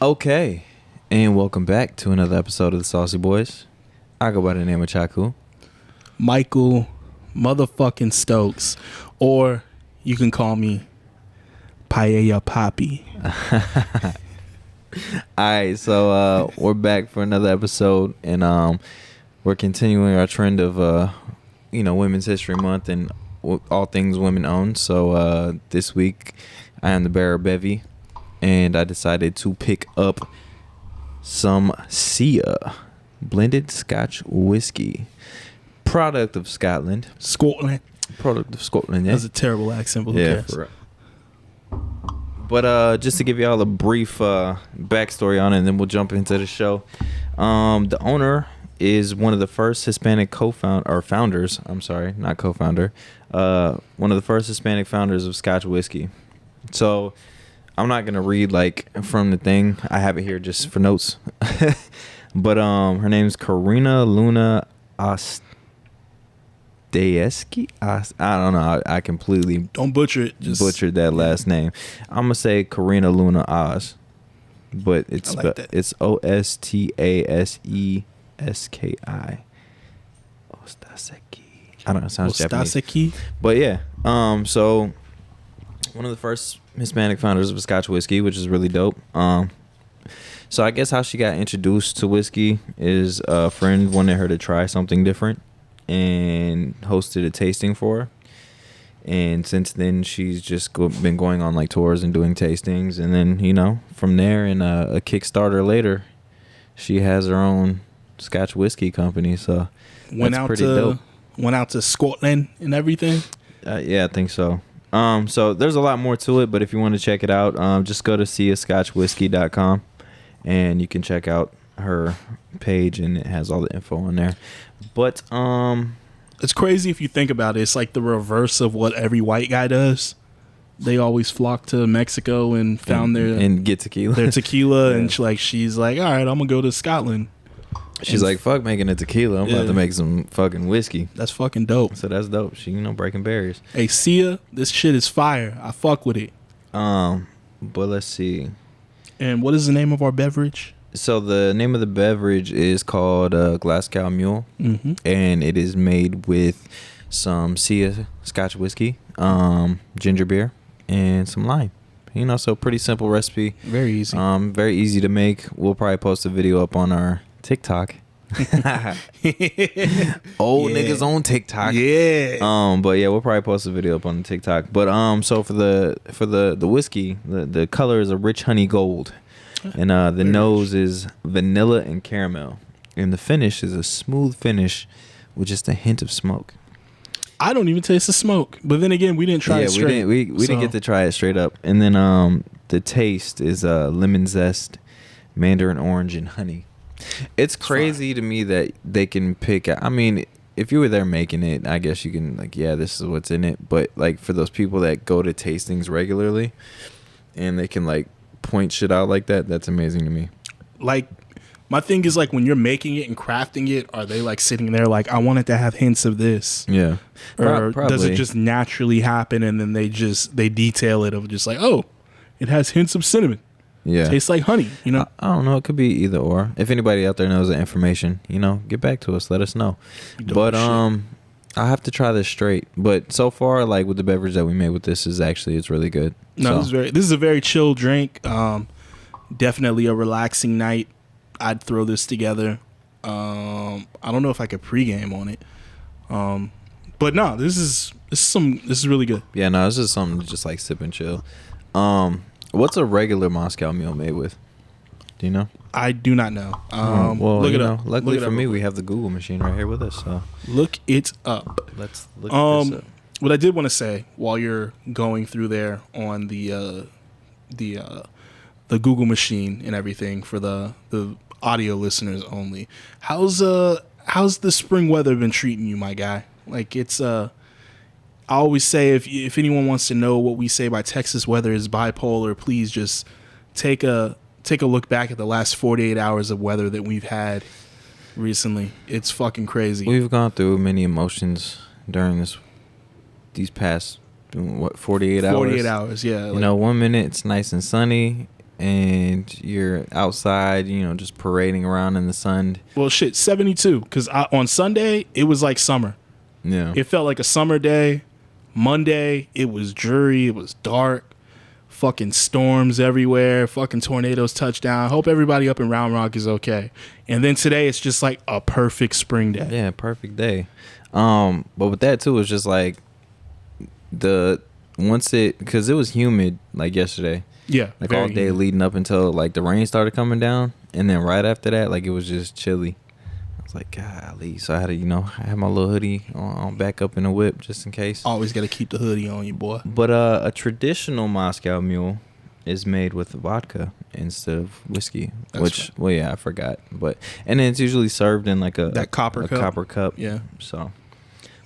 Okay, and welcome back to another episode of the Saucy Boys. I go by the name of Chaku. Michael motherfucking Stokes, or you can call me Paella Poppy. Alright, so we're back for another episode, and we're continuing our trend of Women's History Month and all things women owned. So this week I am the bearer of Bevy, and I decided to pick up some SIA blended Scotch whiskey, product of Scotland. Product of Scotland. Yeah, That's a terrible accent, but who cares? But just to give y'all a brief backstory on it, and then we'll jump into the show. The owner is one of the first Hispanic founders. I'm sorry, not co-founder. One of the first Hispanic founders of Scotch whiskey. So I'm not gonna read like from the thing. I have it here just for notes. But her name's Karina Luna Ostayeski. I don't know. I completely Don't butcher it. Just butchered that last name. I'm gonna say Karina Luna Oz, but it's it's Ostaseski. Ostaseki. I don't know. It sounds Japanese. Ostaseki. But yeah. So one of the first Hispanic founders of Scotch whiskey, which is really dope. So I guess how she got introduced to whiskey is a friend wanted her to try something different and hosted a tasting for her. And since then, she's just been going on like tours and doing tastings. And then, from there and a Kickstarter later, she has her own Scotch whiskey company. So that's pretty dope. Went out to Scotland and everything. Yeah, I think so. So there's a lot more to it, but if you want to check it out, just go to siascotchwhiskey.com and you can check out her page, and it has all the info on there. But it's crazy if you think about it. It's like the reverse of what every white guy does. They always flock to Mexico and found and get tequila. Their tequila, Yeah. And she's like, all right, I'm gonna go to Scotland. She's like, fuck making a tequila. I'm about to make some fucking whiskey. That's fucking dope. So that's dope. She, breaking barriers. Hey, SIA, this shit is fire. I fuck with it. But let's see. And what is the name of our beverage? So the name of the beverage is called Glasgow Mule, and it is made with some SIA Scotch whiskey, ginger beer, and some lime. So pretty simple recipe. Very easy. Very easy to make. We'll probably post a video up on our TikTok. Old niggas on TikTok. Yeah. But yeah, we'll probably post a video up on the TikTok. But so for the whiskey, the color is a rich honey gold. And the nose is vanilla and caramel. And the finish is a smooth finish with just a hint of smoke. I don't even taste the smoke. But then again, we didn't try it straight. We didn't get to try it straight up. And then the taste is lemon zest, mandarin orange, and honey. It's crazy to me that they can pick. I mean, if you were there making it, I guess you can this is what's in it. But like for those people that go to tastings regularly, and they can like point shit out like that, that's amazing to me. Like my thing is like when you're making it and crafting it, are they like sitting there like I want it to have hints of this? Yeah. Or does it just naturally happen and then they detail it of just like, oh, it has hints of cinnamon. Yeah. Tastes like honey, I don't know. It could be either or. If anybody out there knows the information, get back to us. Let us know. But I have to try this straight. But so far, like with the beverage that we made with this, it's really good. No, this is a very chill drink. Definitely a relaxing night. I'd throw this together. I don't know if I could pregame on it. But no, this is really good. Yeah, no, this is something to just like sip and chill. What's a regular Moscow Mule made with? Do you know? I do not know. Well, look it up. Luckily for me, we have the Google machine right here with us. So look it up. Let's look at this up. What I did want to say while you're going through there on the Google machine and everything for the audio listeners only, how's the spring weather been treating you, my guy? Like it's I always say if anyone wants to know what we say by Texas weather is bipolar, please just take a look back at the last 48 hours of weather that we've had recently. It's fucking crazy. We've gone through many emotions during these past 48 hours. 48 hours, yeah. You know, 1 minute it's nice and sunny, and you're outside, you know, just parading around in the sun. Well, shit, 72. Because on Sunday, it was like summer. Yeah. It felt like a summer day. Monday, it was dreary. It was dark. Fucking storms everywhere. Fucking tornadoes touchdown. Hope everybody up in Round Rock is okay. And then today, it's just like a perfect spring day. Yeah, perfect day. But with that too, it's just like because it was humid like yesterday. Yeah, like all day leading up until like the rain started coming down, and then right after that, like it was just chilly. I was like, golly. So I had to, you know, I had my little hoodie on back up in the whip just in case. Always got to keep the hoodie on you, boy. But a traditional Moscow Mule is made with vodka instead of whiskey. Well, yeah, I forgot. And then it's usually served in like a copper cup. Yeah. So,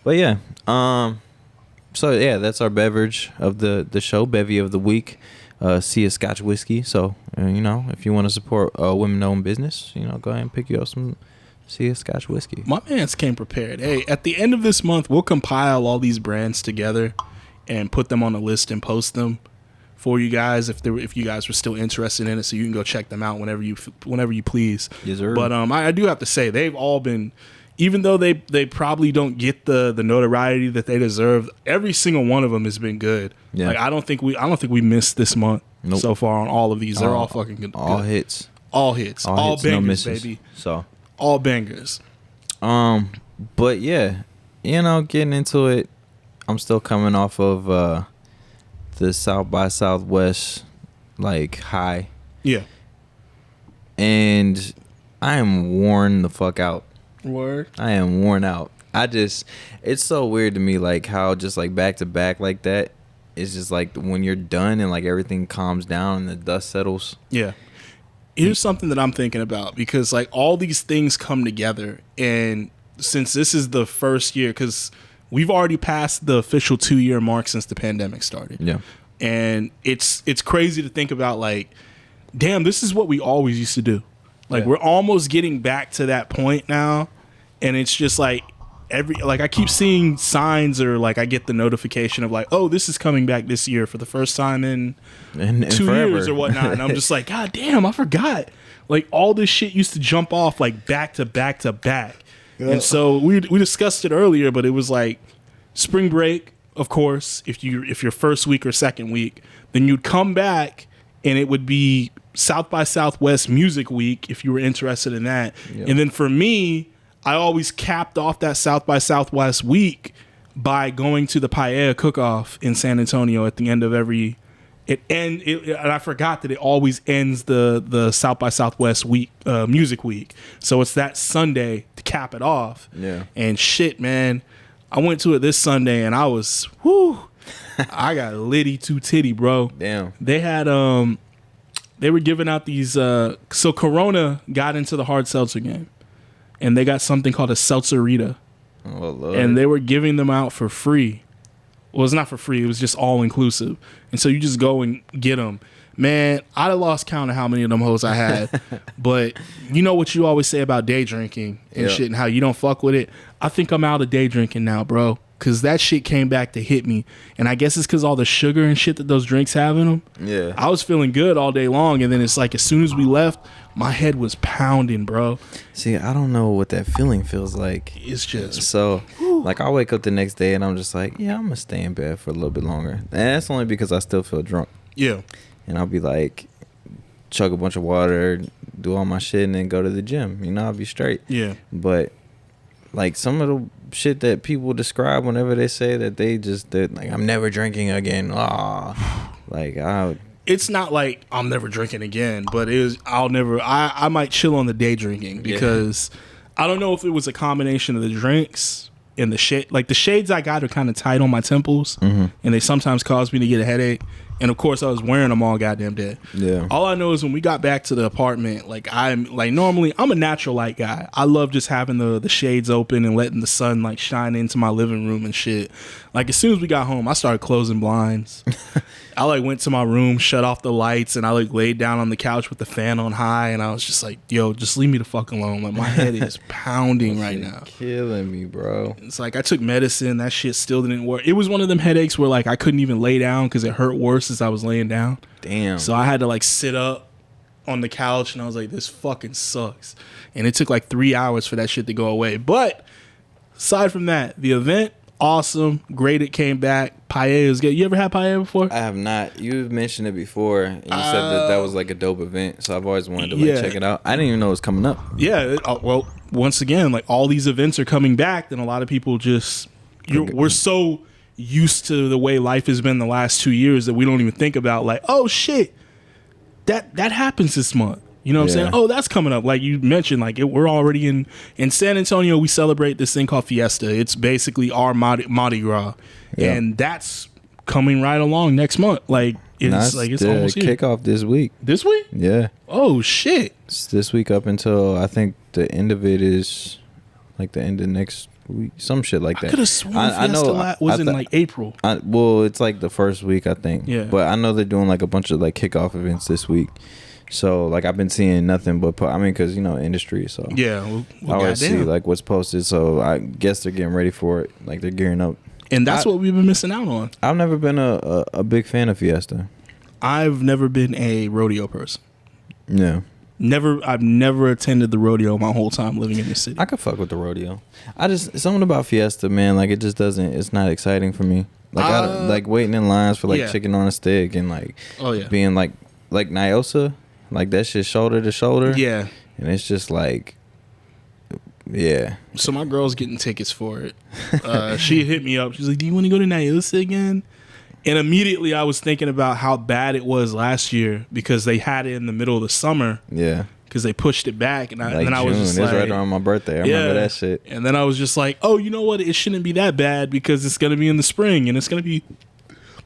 but yeah. So yeah, that's our beverage of the show, Bevy of the week. SIA Scotch whiskey. So you know, if you want to support women-owned business, you know, go ahead and pick you up some SIA Scotch whiskey. My man's came prepared. Hey, at the end of this month, we'll compile all these brands together and put them on a list and post them for you guys if you guys were still interested in it, so you can go check them out whenever you please. Yes, sir. But I do have to say, they've all been, even though they probably don't get the notoriety that they deserve, every single one of them has been good. Yeah. Like I don't think we missed this month so far on all of these. They're all fucking good. All hits. All hits. All hits, bangers, no misses. baby. So all bangers. But yeah, you know, getting into it, I'm still coming off of the South by Southwest like high. Yeah. And I am worn the fuck out. Word. I am worn out. It's so weird to me, like how just like back to back like that, it's just like when you're done and like everything calms down and the dust settles. Yeah. Here's something that I'm thinking about, because like all these things come together, and since this is the first year, because we've already passed the official 2-year mark since the pandemic started. Yeah. And it's crazy to think about, like, damn, this is what we always used to do. Like, we're almost getting back to that point now. And it's just like I keep seeing signs, or like I get the notification of like, oh, this is coming back this year for the first time in 2 years or whatnot. And I'm just like, God damn, I forgot. Like all this shit used to jump off like back to back to back. Yeah. And so we discussed it earlier, but it was like spring break, of course, if your first week or second week, then you'd come back and it would be South by Southwest Music Week if you were interested in that. Yep. And then for me, I always capped off that South by Southwest week by going to the Paella Cook-Off in San Antonio at the end of every. And I forgot that it always ends the South by Southwest week, Music Week. So it's that Sunday to cap it off. Yeah. And shit, man, I went to it this Sunday and I was, whoo, I got litty to titty, bro. Damn. They had they were giving out these. So Corona got into the hard seltzer game. And they got something called a Seltzerita. Oh, Lord. And they were giving them out for free. Well, it's not for free. It was just all inclusive. And so you just go and get them. Man, I'd have lost count of how many of them hoes I had. But you know what you always say about day drinking and shit and how you don't fuck with it? I think I'm out of day drinking now, bro. Because that shit came back to hit me. And I guess it's because all the sugar and shit that those drinks have in them. Yeah. I was feeling good all day long. And then it's like as soon as we left, my head was pounding, bro. See, I don't know what that feeling feels like. It's just... So, like, I'll wake up the next day and I'm just like, yeah, I'm going to stay in bed for a little bit longer. And that's only because I still feel drunk. Yeah. And I'll be like, chug a bunch of water, do all my shit, and then go to the gym. You know, I'll be straight. Yeah. But, like, some of the shit that people describe whenever they say that they're like, I'm never drinking again. It's not like I'm never drinking again, but it is. I might chill on the day drinking because I don't know if it was a combination of the drinks and the shade. Like the shades I got are kind of tight on my temples, and they sometimes cause me to get a headache. And of course, I was wearing them all goddamn day. Yeah. All I know is when we got back to the apartment, like normally I'm a natural light guy. I love just having the shades open and letting the sun like shine into my living room and shit. Like as soon as we got home, I started closing blinds. I like went to my room, shut off the lights, and I like laid down on the couch with the fan on high, and I was just like, "Yo, just leave me the fuck alone." Like my head is pounding right now, killing me, bro. It's like I took medicine, that shit still didn't work. It was one of them headaches where like I couldn't even lay down because it hurt worse as I was laying down. Damn. So I had to like sit up on the couch and I was like, this fucking sucks. And it took like 3 hours for that shit to go away. But aside from that, the event, awesome. Great it came back. Paella is good. You ever had paella before? I have not. You mentioned it before, and you said that was like a dope event, so I've always wanted to like check it out. I didn't even know it was coming up. Yeah. Well, once again, like all these events are coming back, then a lot of people just we're so used to the way life has been the last 2 years that we don't even think about like, oh shit, that happens this month. You know what I'm saying? Oh, that's coming up. Like you mentioned, like we're already in San Antonio. We celebrate this thing called Fiesta. It's basically our Mardi Gras, and that's coming right along next month. Like it's almost here. Kickoff this week. This week? Yeah. Oh shit! It's this week up until I think the end of it is like the end of next week, some shit like that. I could have sworn Fiesta was in like April. Well, it's like the first week I think. Yeah. But I know they're doing like a bunch of like kickoff events this week. So like I've been seeing nothing but because industry, so yeah, I always see like what's posted, so I guess they're getting ready for it, like they're gearing up, and that's what we've been missing out on. I've never been a big fan of Fiesta. I've never been a rodeo person. Yeah, I've never attended the rodeo my whole time living in the city. I could fuck with the rodeo. Something about Fiesta, man, like it just doesn't. It's not exciting for me. Like I like waiting in lines for like chicken on a stick and like being like Nyosa. Like that shit shoulder to shoulder. Yeah. And it's just like, yeah. So my girl's getting tickets for it. She hit me up. She's like, do you want to go to Nyosa again? And immediately I was thinking about how bad it was last year because they had it in the middle of the summer. Yeah. Because they pushed it back. And then I was June. just It like. was right around my birthday. I remember that shit. And then I was just like, oh, you know what? It shouldn't be that bad because it's going to be in the spring and it's going to be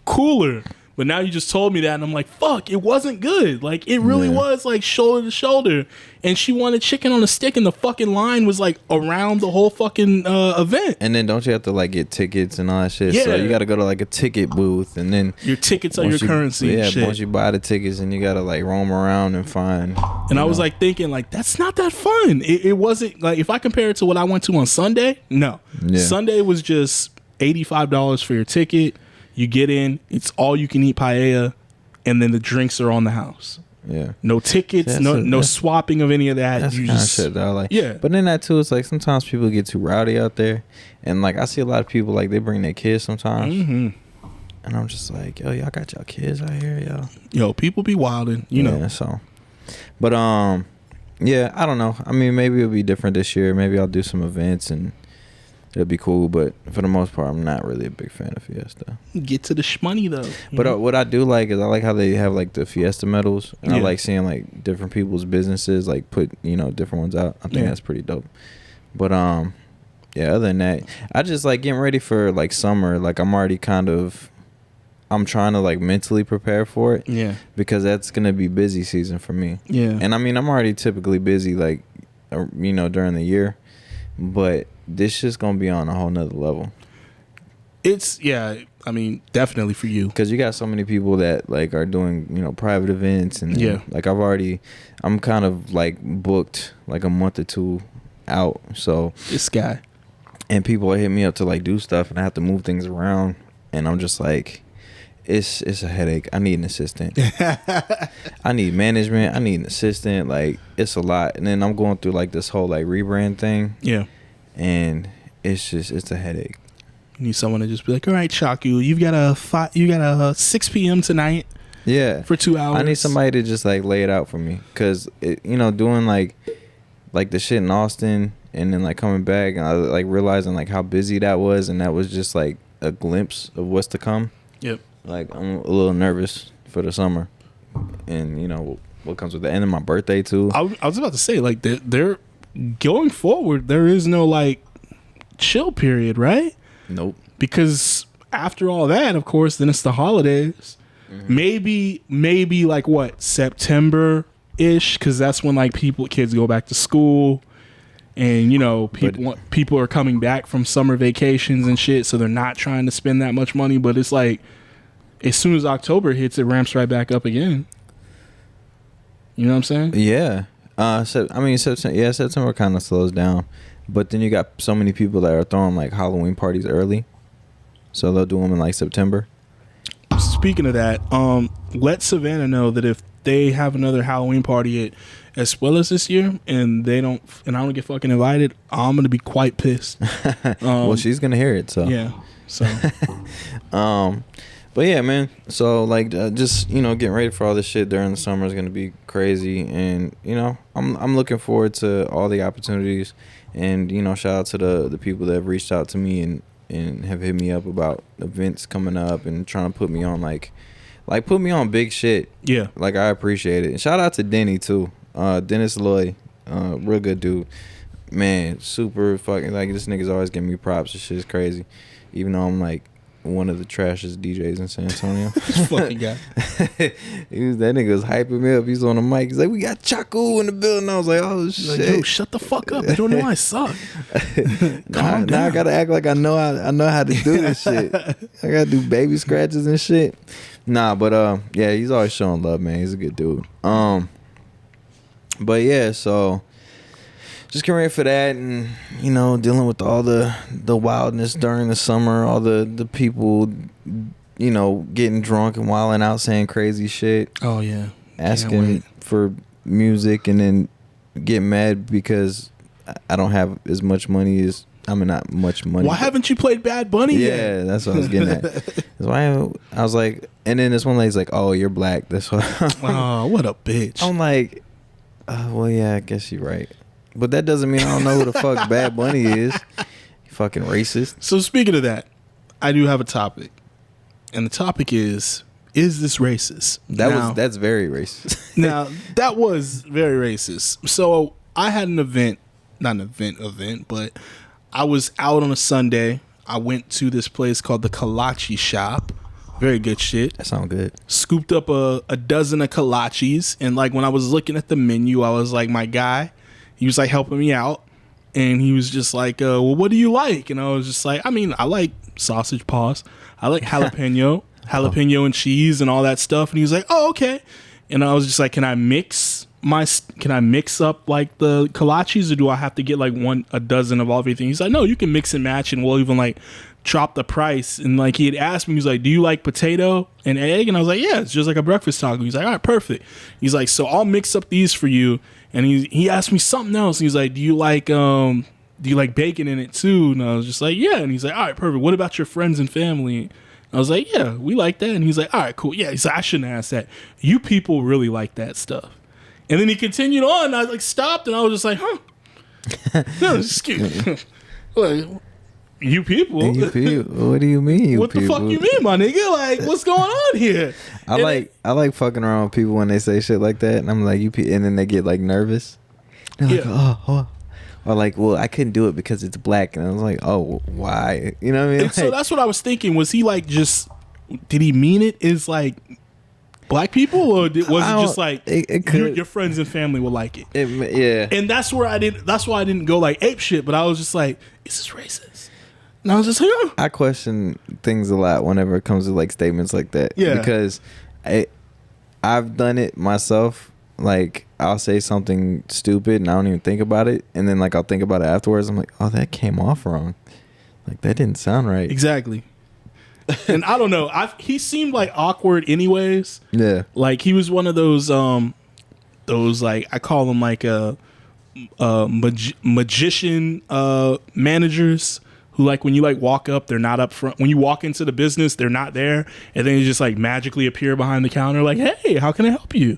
cooler. But now you just told me that, and I'm like, fuck, it wasn't good. Like, it really was, like, shoulder to shoulder. And she wanted chicken on a stick, and the fucking line was, like, around the whole fucking event. And then don't you have to, like, get tickets and all that shit? Yeah. So you got to go to, like, a ticket booth, and then... Your tickets are your currency. Yeah, and shit. Once you buy the tickets, and you got to, like, roam around and find... And I was, like, thinking, like, that's not that fun. It wasn't, like, if I compare it to what I went to on Sunday, no. Yeah. Sunday was just $85 for your ticket. You get in, it's all you can eat paella, and then the drinks are on the house. Yeah. No tickets, no swapping of any of that. That's you kind just of shit though. Like, yeah. But then that too, it's like sometimes people get too rowdy out there, and like I see a lot of people like they bring their kids sometimes, and I'm just like, yo, y'all got y'all kids out here, yo. Yo, people be wilding, you know. So, but yeah, I don't know. I mean, maybe it'll be different this year. Maybe I'll do some events and. It'll be cool, but for the most part, I'm not really a big fan of Fiesta. Get to the shmoney, though. But what I do like is I like how they have, like, the Fiesta medals. And I like seeing, like, different people's businesses, like, put, different ones out. I think that's pretty dope. But, yeah, other than that, I just, like, getting ready for, like, summer. Like, I'm already I'm trying to, like, mentally prepare for it. Yeah. Because that's going to be busy season for me. Yeah. And, I mean, I'm already typically busy, like, during the year. But this shit's gonna be on a whole nother level. I mean, definitely for you. Because you got so many people that, like, are doing, private events. And, like, I'm kind of, like, booked, like, a month or two out. So. This guy. And people hit me up to, like, do stuff. And I have to move things around. And I'm just like, it's a headache. I need an assistant. I need management. I need an assistant. Like, it's a lot. And then I'm going through, like, this whole, like, rebrand thing. Yeah. And it's a headache. You need someone to just be like, all right, Chaku, you got a 6 p.m. tonight. Yeah. For 2 hours. I need somebody to just, like, lay it out for me. Because, doing, like the shit in Austin and then, like, coming back and, like, realizing, like, how busy that was. And that was just, like, a glimpse of what's to come. Yep. Like, I'm a little nervous for the summer. And, what comes with that. And then my birthday, too. I was about to say, like, they're going forward, there is no, like, chill period, right? Nope. Because after all that, of course, then it's the holidays. Mm-hmm. Maybe like what, September-ish, because that's when, like, kids go back to school. And, people are coming back from summer vacations and shit, so they're not trying to spend that much money. But it's like, as soon as October hits, it ramps right back up again. You know what I'm saying? Yeah. September kind of slows down. But then you got so many people that are throwing, like, Halloween parties early. So they'll do them in, like, September. Speaking of that, let Savannah know that if they have another Halloween party at Espuelas this year, and I don't get fucking invited, I'm gonna be quite pissed. Well, she's gonna hear it, so yeah. So, but yeah, man. So like, just getting ready for all this shit during the summer is gonna be crazy, and I'm looking forward to all the opportunities, and shout out to the people that have reached out to me and have hit me up about events coming up and trying to put me on like put me on big shit. Yeah. Like, I appreciate it. And shout out to Denny too. Dennis Loy, real good dude. Man, super fucking, like, this nigga's always giving me props. This shit is crazy. Even though I'm like one of the trashiest DJs in San Antonio. This fucking guy. That nigga was hyping me up. He's on the mic. He's like, we got Chaku in the building. I was like, oh shit. Like, yo, shut the fuck up. You don't know I suck. Now I gotta act like I know how to do this shit. I gotta do baby scratches and shit. Nah, but yeah, he's always showing love, man. He's a good dude. But yeah, so just getting ready for that, and dealing with all the wildness during the summer, all the people getting drunk and wilding out, saying crazy shit. Oh yeah, asking for music, and then getting mad because I don't have as much money as not much money. Why haven't you played Bad Bunny yet? Yeah, that's what I was getting at. That's why I was like, and then this one lady's like, "Oh, you're black." That's why. Oh, what a bitch! I'm like, well, yeah, I guess you're right, but that doesn't mean I don't know who the fuck Bad Bunny is. You fucking racist. So speaking of that, I do have a topic, and the topic is this racist? That's very racist. Now that was very racist. So I had an event, not an event, but I was out on a Sunday. I went to this place called the Kolache Shop. Very good shit. That sounds good. Scooped up a dozen of kolaches, and like when I was looking at the menu, I was like, my guy, he was like helping me out, and he was just like, well, what do you like? And I was just like, I like sausage paws. I like jalapeno and cheese and all that stuff. And he was like, oh, okay. And I was just like, can I mix up like the kolaches, or do I have to get like a dozen of everything? He's like, no, you can mix and match, and we'll even like drop the price. And like he had asked me, he was like, do you like potato and egg? And I was like, yeah, it's just like a breakfast taco. He's like, all right, perfect. He's like, so I'll mix up these for you. And he asked me something else. He's like, do you like bacon in it too? And I was just like, yeah. And he's like, all right, perfect. What about your friends and family? I was like, yeah, we like that. And he's like, all right, cool. Yeah. He's like, I shouldn't ask that. You people really like that stuff. And then he continued on. And I like stopped, and I was just like, huh? No, excuse me. Like, you people. What do you mean? What the fuck you mean, my nigga? Like, what's going on here? I like fucking around with people when they say shit like that, and I'm like, and then they get like nervous. They're like, oh. Or like, well, I couldn't do it because it's black, and I was like, oh, why? You know what I mean? And so that's what I was thinking. Was he like did he mean it as like black people, or was it just like your friends and family will like it? Yeah. And that's why I didn't go like ape shit, but I was just like, is this racist? And I was just like, oh. I question things a lot whenever it comes to like statements like that. Yeah. Because I've done it myself. Like, I'll say something stupid and I don't even think about it, and then like I'll think about it afterwards. I'm like, oh, that came off wrong. Like, that didn't sound right. Exactly. And I don't know. He seemed like awkward anyways. Yeah. Like, he was one of those like, I call them like magician managers who, like, when you like walk up, they're not up front. When you walk into the business, they're not there, and then you just like magically appear behind the counter like, hey, how can I help you?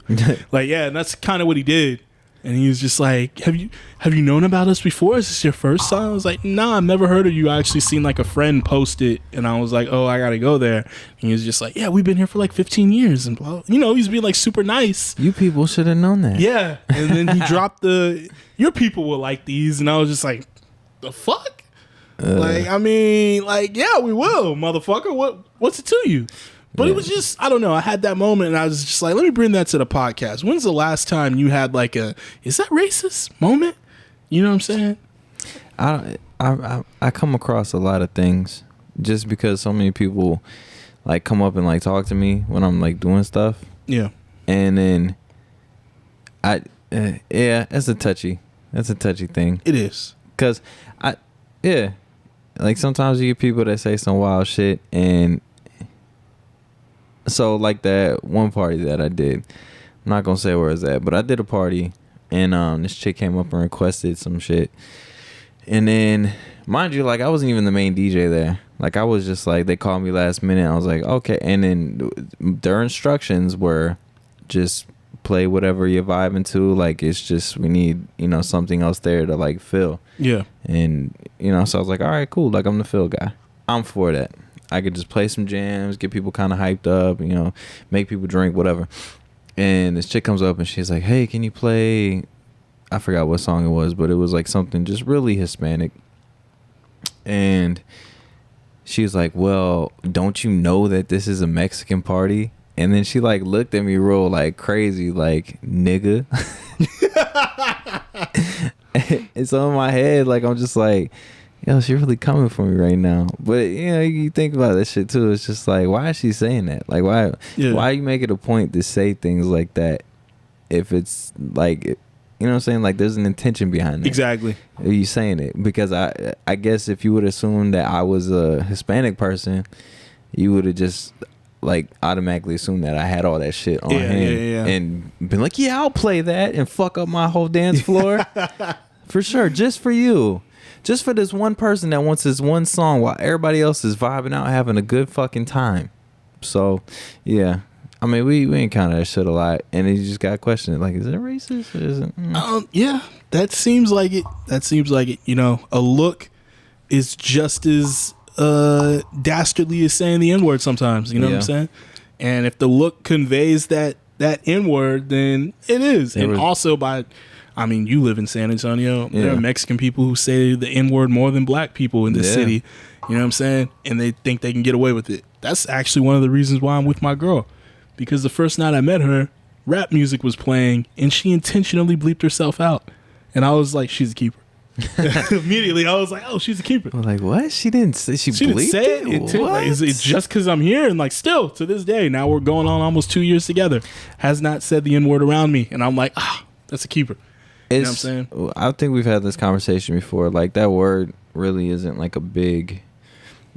Like, yeah, and that's kind of what he did. And he was just like, have you known about us before? Is this your first time? I was like, nah, I've never heard of you. I actually seen like a friend post it, and I was like, oh, I gotta go there. And he was just like, yeah, we've been here for like 15 years, and blah. He's being like super nice. You people should have known that. Yeah. And then he dropped your people will like these, and I was just like, the fuck? Like, I mean, like, yeah, we will, motherfucker. What's it to you? But It was just, I don't know. I had that moment, and I was just like, let me bring that to the podcast. When's the last time you had like is that racist moment? You know what I'm saying? I come across a lot of things just because so many people like come up and like talk to me when I'm like doing stuff. Yeah. And then yeah, that's a touchy thing. It is. Cause like sometimes you get people that say some wild shit, and so like that one party that I did, I'm not gonna say where it's at, but I did a party, and this chick came up and requested some shit, and then mind you, like I wasn't even the main DJ there. Like I was just like, they called me last minute. I was like, okay, and then their instructions were just play whatever you're vibing to. Like it's just we need something else there to like fill. Yeah. And so I was like, all right, cool. Like I'm the fill guy. I'm for that. I could just play some jams, get people kind of hyped up, make people drink, whatever. And this chick comes up and she's like, hey, can you play, I forgot what song it was, but it was like something just really Hispanic. And she was like, well, don't you know that this is a Mexican party? And then she like looked at me real like crazy, like, nigga. And so in my head, like I'm just like, yo, she really coming for me right now. But you think about that shit too. It's just like, why is she saying that? Like, why you make it a point to say things like that if it's like, you know what I'm saying? Like, there's an intention behind it. Exactly. Are you saying it? Because I guess if you would assume that I was a Hispanic person, you would have just like automatically assumed that I had all that shit on hand and been like, yeah, I'll play that and fuck up my whole dance floor for sure, just for you. Just for this one person that wants this one song while everybody else is vibing out, having a good fucking time. So, yeah. I mean, we encounter that shit a lot. And you just got to question it. Like, is it racist? Or is it? Yeah. That seems like it. A look is just as dastardly as saying the N-word sometimes. You know what I'm saying? And if the look conveys that N-word, then it is. And also you live in San Antonio. Yeah. There are Mexican people who say the N-word more than black people in this city. You know what I'm saying? And they think they can get away with it. That's actually one of the reasons why I'm with my girl. Because the first night I met her, rap music was playing, and she intentionally bleeped herself out. And I was like, she's a keeper. Immediately, I was like, oh, she's a keeper. I'm like, what? She didn't say she didn't say it. Like, it's just because I'm here, and like still to this day, now we're going on almost 2 years together, has not said the N-word around me. And I'm like, that's a keeper. You know what I'm saying? I think we've had this conversation before. Like, that word really isn't like a big,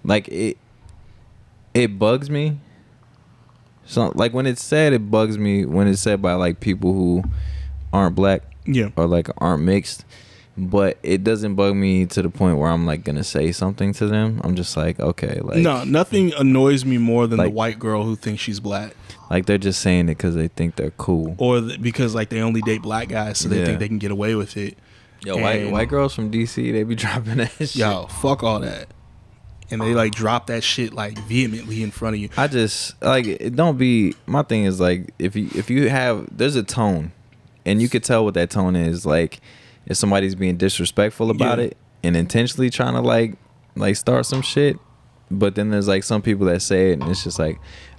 like it bugs me. So like when it's said, it bugs me when it's said by like people who aren't black, or like aren't mixed. But it doesn't bug me to the point where I'm like gonna say something to them. I'm just like, okay, like, no, nothing annoys me more than the white girl who thinks she's black. Like they're just saying it because they think they're cool, or because like they only date black guys, so they think they can get away with it. Yo, white girls from DC, they be dropping that shit. Yo, fuck all that. And they like drop that shit like vehemently in front of you. I just like it. Don't be. My thing is like if you have, there's a tone, and you could tell what that tone is. Like if somebody's being disrespectful about it and intentionally trying to like start some shit, but then there's like some people that say it and it's just like,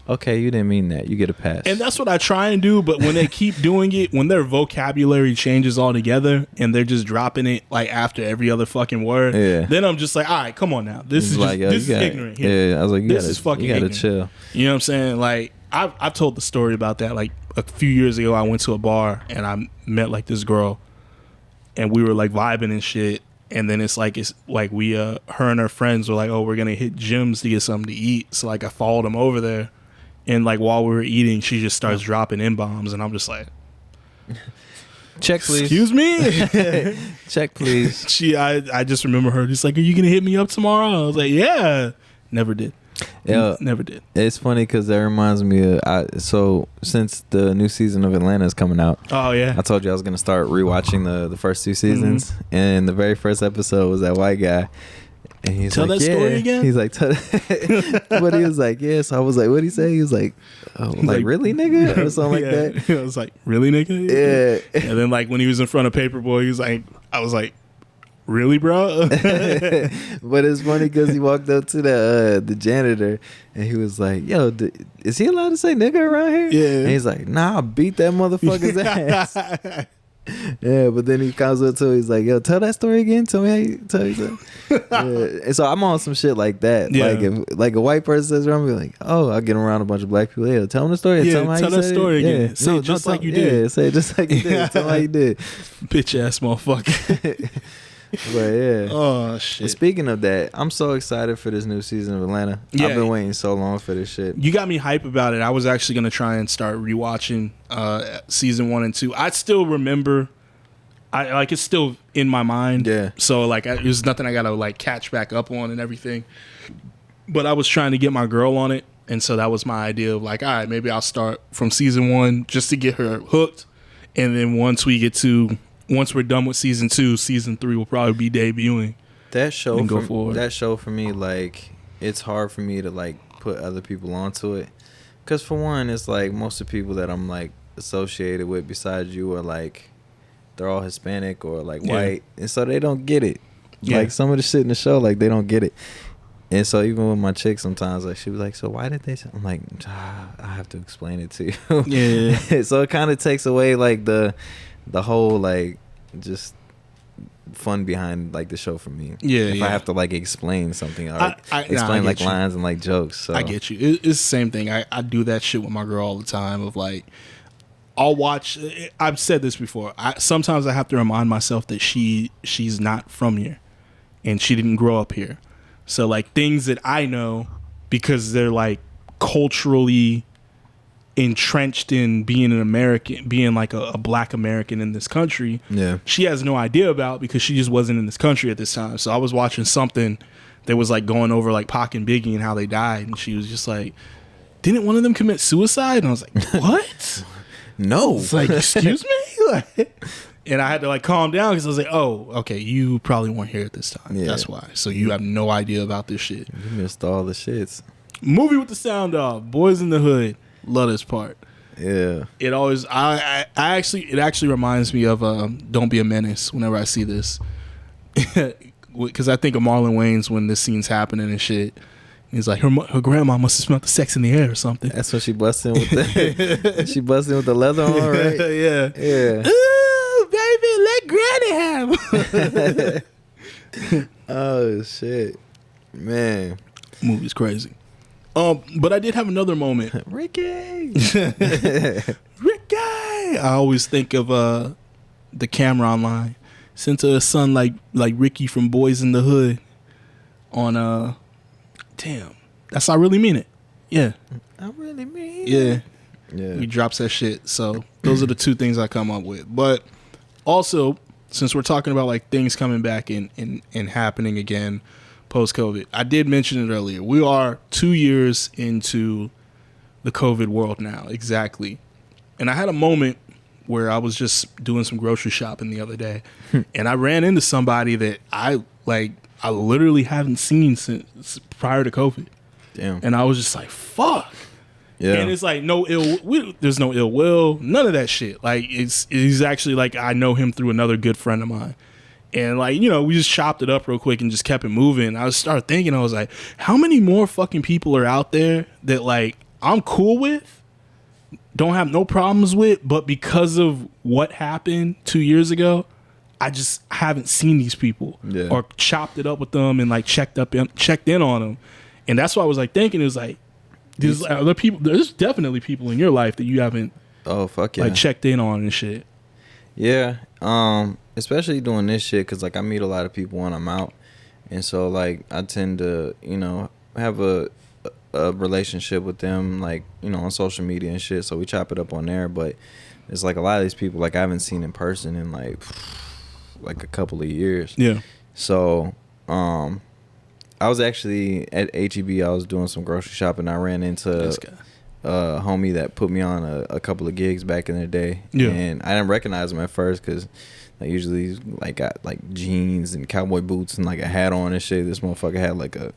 okay, you didn't mean that. You get a pass. And that's what I try and do, but when they keep doing it, when their vocabulary changes altogether and they're just dropping it like after every other fucking word, then I'm just like, all right, come on now. This is like, this is ignorant here. Yeah, I was like, this is fucking ignorant. You gotta chill. You know what I'm saying? Like, I've told the story about that. Like a few years ago, I went to a bar and I met like this girl and we were like vibing and shit. And then it's like we, her and her friends were like, oh, we're going to hit Jim's to get something to eat. So like I followed them over there. And like while we were eating, she just starts dropping N-bombs, and I'm just like, check please. Excuse me? Check please. I just remember her just like, are you gonna hit me up tomorrow? I was like, yeah. Never did. Yeah, never did. It's funny because that reminds me of so since the new season of Atlanta is coming out. Oh yeah. I told you I was gonna start rewatching the first two seasons, and the very first episode was that white guy. And he's Tell like, that story again? He's like, but he was like, yeah. So I was like, what'd he say? He was like, oh, like really, nigga? Or something like that. I was like, really, nigga? Yeah. And then like when he was in front of Paperboy, he was like, I was like, really, bro? But it's funny because he walked up to the janitor and he was like, yo, is he allowed to say nigga around here? Yeah. And he's like, nah, I'll beat that motherfucker's ass. Yeah, but then he comes up to, he's like, yo, tell that story again. Tell me how you tell you that. Yeah. And so I'm on some shit like that. Yeah. Like if like a white person says around me, like, oh, I get around a bunch of black people. Yeah, tell them the story. Yeah, tell them how tell you that said story it. again. Yeah. Say it just like you did. Yeah, say it just like you did. Tell them how you did. Bitch ass motherfucker. But yeah. Oh And shit! speaking of that, I'm so excited for this new season of Atlanta. Yeah. I've been waiting so long for this shit. You got me hype about it. I was actually gonna try and start rewatching season 1 and 2. I still remember. I like it's still in my mind. Yeah. So like, there's nothing I gotta like catch back up on and everything. But I was trying to get my girl on it, and so that was my idea of like, all right, maybe I'll start from season 1 just to get her hooked, and then once we're done with season 2, season 3 will probably be debuting. That show And go forward. That show for me, like, it's hard for me to like put other people onto it, because for one, it's like most of the people that I'm like associated with besides you are like, they're all Hispanic or like white, and so they don't get it. Yeah. Like some of the shit in the show, like they don't get it. And so even with my chick, sometimes like she was like, "So why did they?" I'm like, I have to explain it to you. Yeah. So it kind of takes away like the whole like just fun behind like the show for me. Yeah, if yeah. I have to like explain something or I explain get like you. lines and like jokes. So I get you. It's the same thing. I do that shit with my girl all the time. Of like, I'll watch. I've said this before. Sometimes I have to remind myself that she's not from here, and she didn't grow up here. So like things that I know because they're like culturally entrenched in being an American, being like a black American in this country. yeah, She has no idea about because she just wasn't in this country at this time. So I was watching something that was like going over like Pac and Biggie and how they died, and she was just like, "Didn't one of them commit suicide?" And I was like, "What?" no, It's like, "Excuse me?" Like, and I had to like calm down because I was like, "Oh, okay, you probably weren't here at this time. Yeah. That's why. So you have no idea about this shit." you missed all the shits. Movie with the sound off. Boys in the Hood. Love this part. Yeah, It always it actually reminds me of Don't Be a Menace whenever I see this. Because I think of Marlon Wayans when this scene's happening and shit. He's like, her grandma must have smelled the sex in the air or something. that's when she busted in with the she busted in with the leather on, right? Yeah. Yeah. Ooh, baby, let Granny have. Oh shit, man. Movie's crazy. But I did have another moment. Ricky. Ricky! I always think of the Cameron line. Sent to a son like Ricky from Boys in the Hood on damn. That's I Really Mean It. Yeah. I really mean Yeah. Yeah. He drops that shit. So those are the two things I come up with. But also, since we're talking about like things coming back and happening again post COVID, I did mention it earlier. We are 2 years into the COVID world now. Exactly. And I had a moment where I was just doing some grocery shopping the other day, and I ran into somebody that I literally haven't seen since prior to COVID. Damn. And I was just like, fuck. Yeah. And it's like there's no ill will, none of that shit. Like he's actually like, I know him through another good friend of mine. And like, you know, we just chopped it up real quick and just kept it moving. I started thinking, I was like, how many more fucking people are out there that like I'm cool with, don't have no problems with, but because of what happened 2 years ago, I just haven't seen these people or chopped it up with them and like checked in on them. And that's why I was like thinking, it was like, there's other people, there's definitely people in your life that you haven't like checked in on and shit. Yeah. Especially doing this shit, because like I meet a lot of people when I'm out, and so like I tend to, you know, have a relationship with them, like, you know, on social media and shit, so we chop it up on there. But it's like a lot of these people like I haven't seen in person in like a couple of years. Yeah. So I was actually at HEB. I was doing some grocery shopping. I ran into a homie that put me on a couple of gigs back in the day. Yeah. And I didn't recognize him at first because I usually like got like jeans and cowboy boots and like a hat on and shit. This motherfucker had like a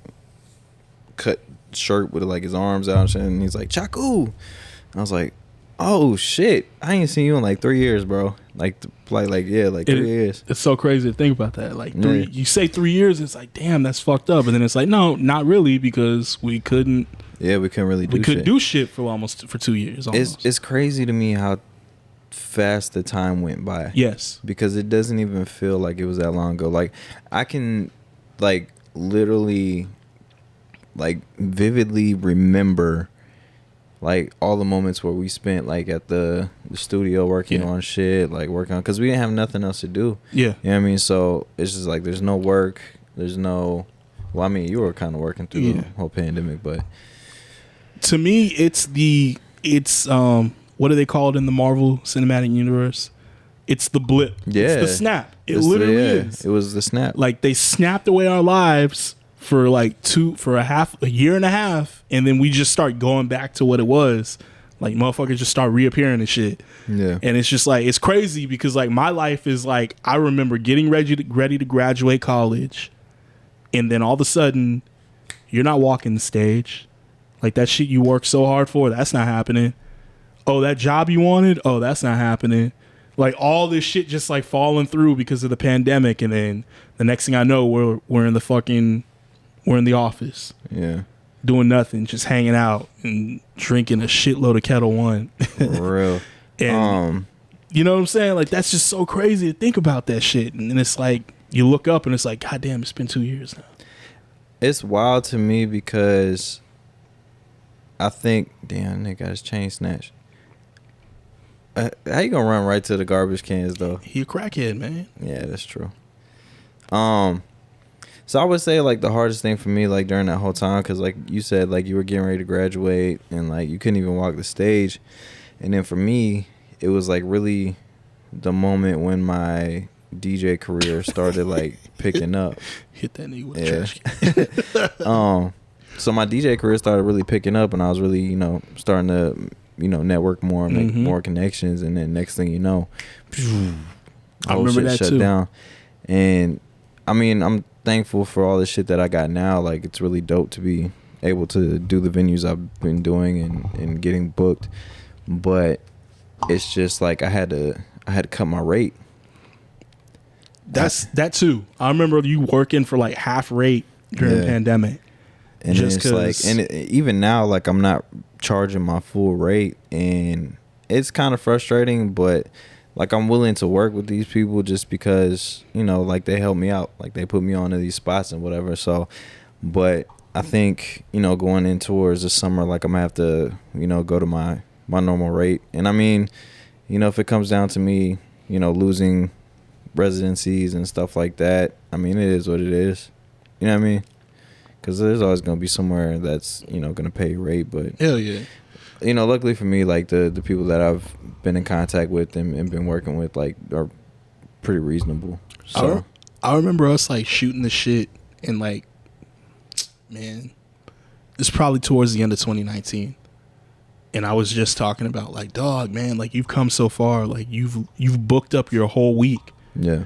cut shirt with like his arms out and shit. And he's like, Chaku. I was like, oh shit, I ain't seen you in like 3 years, bro. Like 3 years. It's so crazy to think about that. Like you say 3 years, it's like, damn, that's fucked up. And then it's like, no, not really, because we couldn't. Yeah, we couldn't really do shit. We couldn't do shit for 2 years. Almost. It's crazy to me how fast the time went by. Yes. Because it doesn't even feel like it was that long ago. Like I can like literally like vividly remember like all the moments where we spent like at the studio working on shit, like working on, because we didn't have nothing else to do. Yeah. You know what I mean? So it's just like there's no work, there's no, well, I mean, you were kind of working through the whole pandemic, but to me, it's what do they call it in the Marvel Cinematic Universe? It's the blip. Yeah. It's the snap. It literally is. It was the snap. Like they snapped away our lives for like a year and a half, and then we just start going back to what it was. Like motherfuckers just start reappearing and shit. Yeah. And it's just like, it's crazy because like my life is like, I remember getting ready to graduate college, and then all of a sudden you're not walking the stage. Like that shit you worked so hard for, that's not happening. Oh, that job you wanted, oh, that's not happening. Like all this shit just like falling through because of the pandemic, and then the next thing I know, we're in the office. Yeah. Doing nothing, just hanging out and drinking a shitload of Kettle One. For real. And you know what I'm saying? Like that's just so crazy to think about that shit. And then it's like you look up and it's like, God damn, it's been 2 years now. It's wild to me because I think, damn, nigga got his chain snatched. How you gonna run right to the garbage cans though? He a crackhead, man. Yeah, that's true. So I would say like the hardest thing for me like during that whole time, because like you said, like you were getting ready to graduate and like you couldn't even walk the stage, and then for me it was like really the moment when my DJ career started like picking up. Hit that nigga with a trash can. So my DJ career started really picking up, and I was really starting to network more and make more connections, and then next thing you know, I remember that shut too. down. And I mean, I'm thankful for all the shit that I got now. Like it's really dope to be able to do the venues I've been doing and getting booked, but it's just like I had to cut my rate. That's that too. I remember you working for like half rate during the pandemic. And just it's like, and even now, like I'm not charging my full rate, and it's kind of frustrating, but like I'm willing to work with these people just because, like they help me out, like they put me onto these spots and whatever. So, but I think, going in towards the summer, like I'm gonna have to, go to my normal rate. And I mean, if it comes down to me, losing residencies and stuff like that, I mean, it is what it is. You know what I mean? Because there's always going to be somewhere that's, going to pay your rate. But, hell yeah. Luckily for me, like, the people that I've been in contact with and been working with, like, are pretty reasonable. So I remember us, like, shooting the shit and, like, man, it's probably towards the end of 2019. And I was just talking about, like, dog, man, like, you've come so far. Like, you've booked up your whole week. Yeah.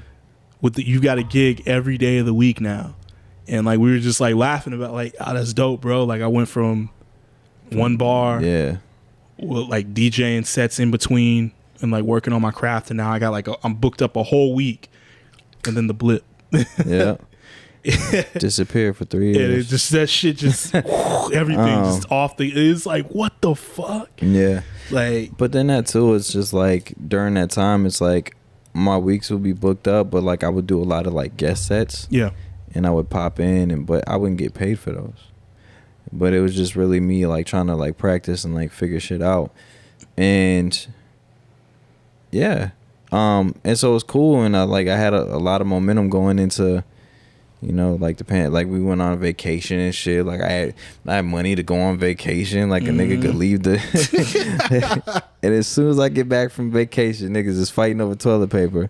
You got a gig every day of the week now. And like we were just like laughing about like, oh, that's dope, bro. Like I went from one bar, with like DJing sets in between and like working on my craft, and now I got like I'm booked up a whole week, and then the blip. Yeah. Disappeared for 3 years. And it just that shit just everything just off the. It's like what the fuck. Yeah. Like, but then that too, it's just like during that time, it's like my weeks would be booked up, but like I would do a lot of like guest sets. Yeah. And I would pop in, but I wouldn't get paid for those. But it was just really me like trying to like practice and like figure shit out. And yeah. And so it was cool, and I had a lot of momentum going into, like like we went on vacation and shit. Like I had money to go on vacation. Like a nigga could leave and as soon as I get back from vacation, niggas is fighting over toilet paper.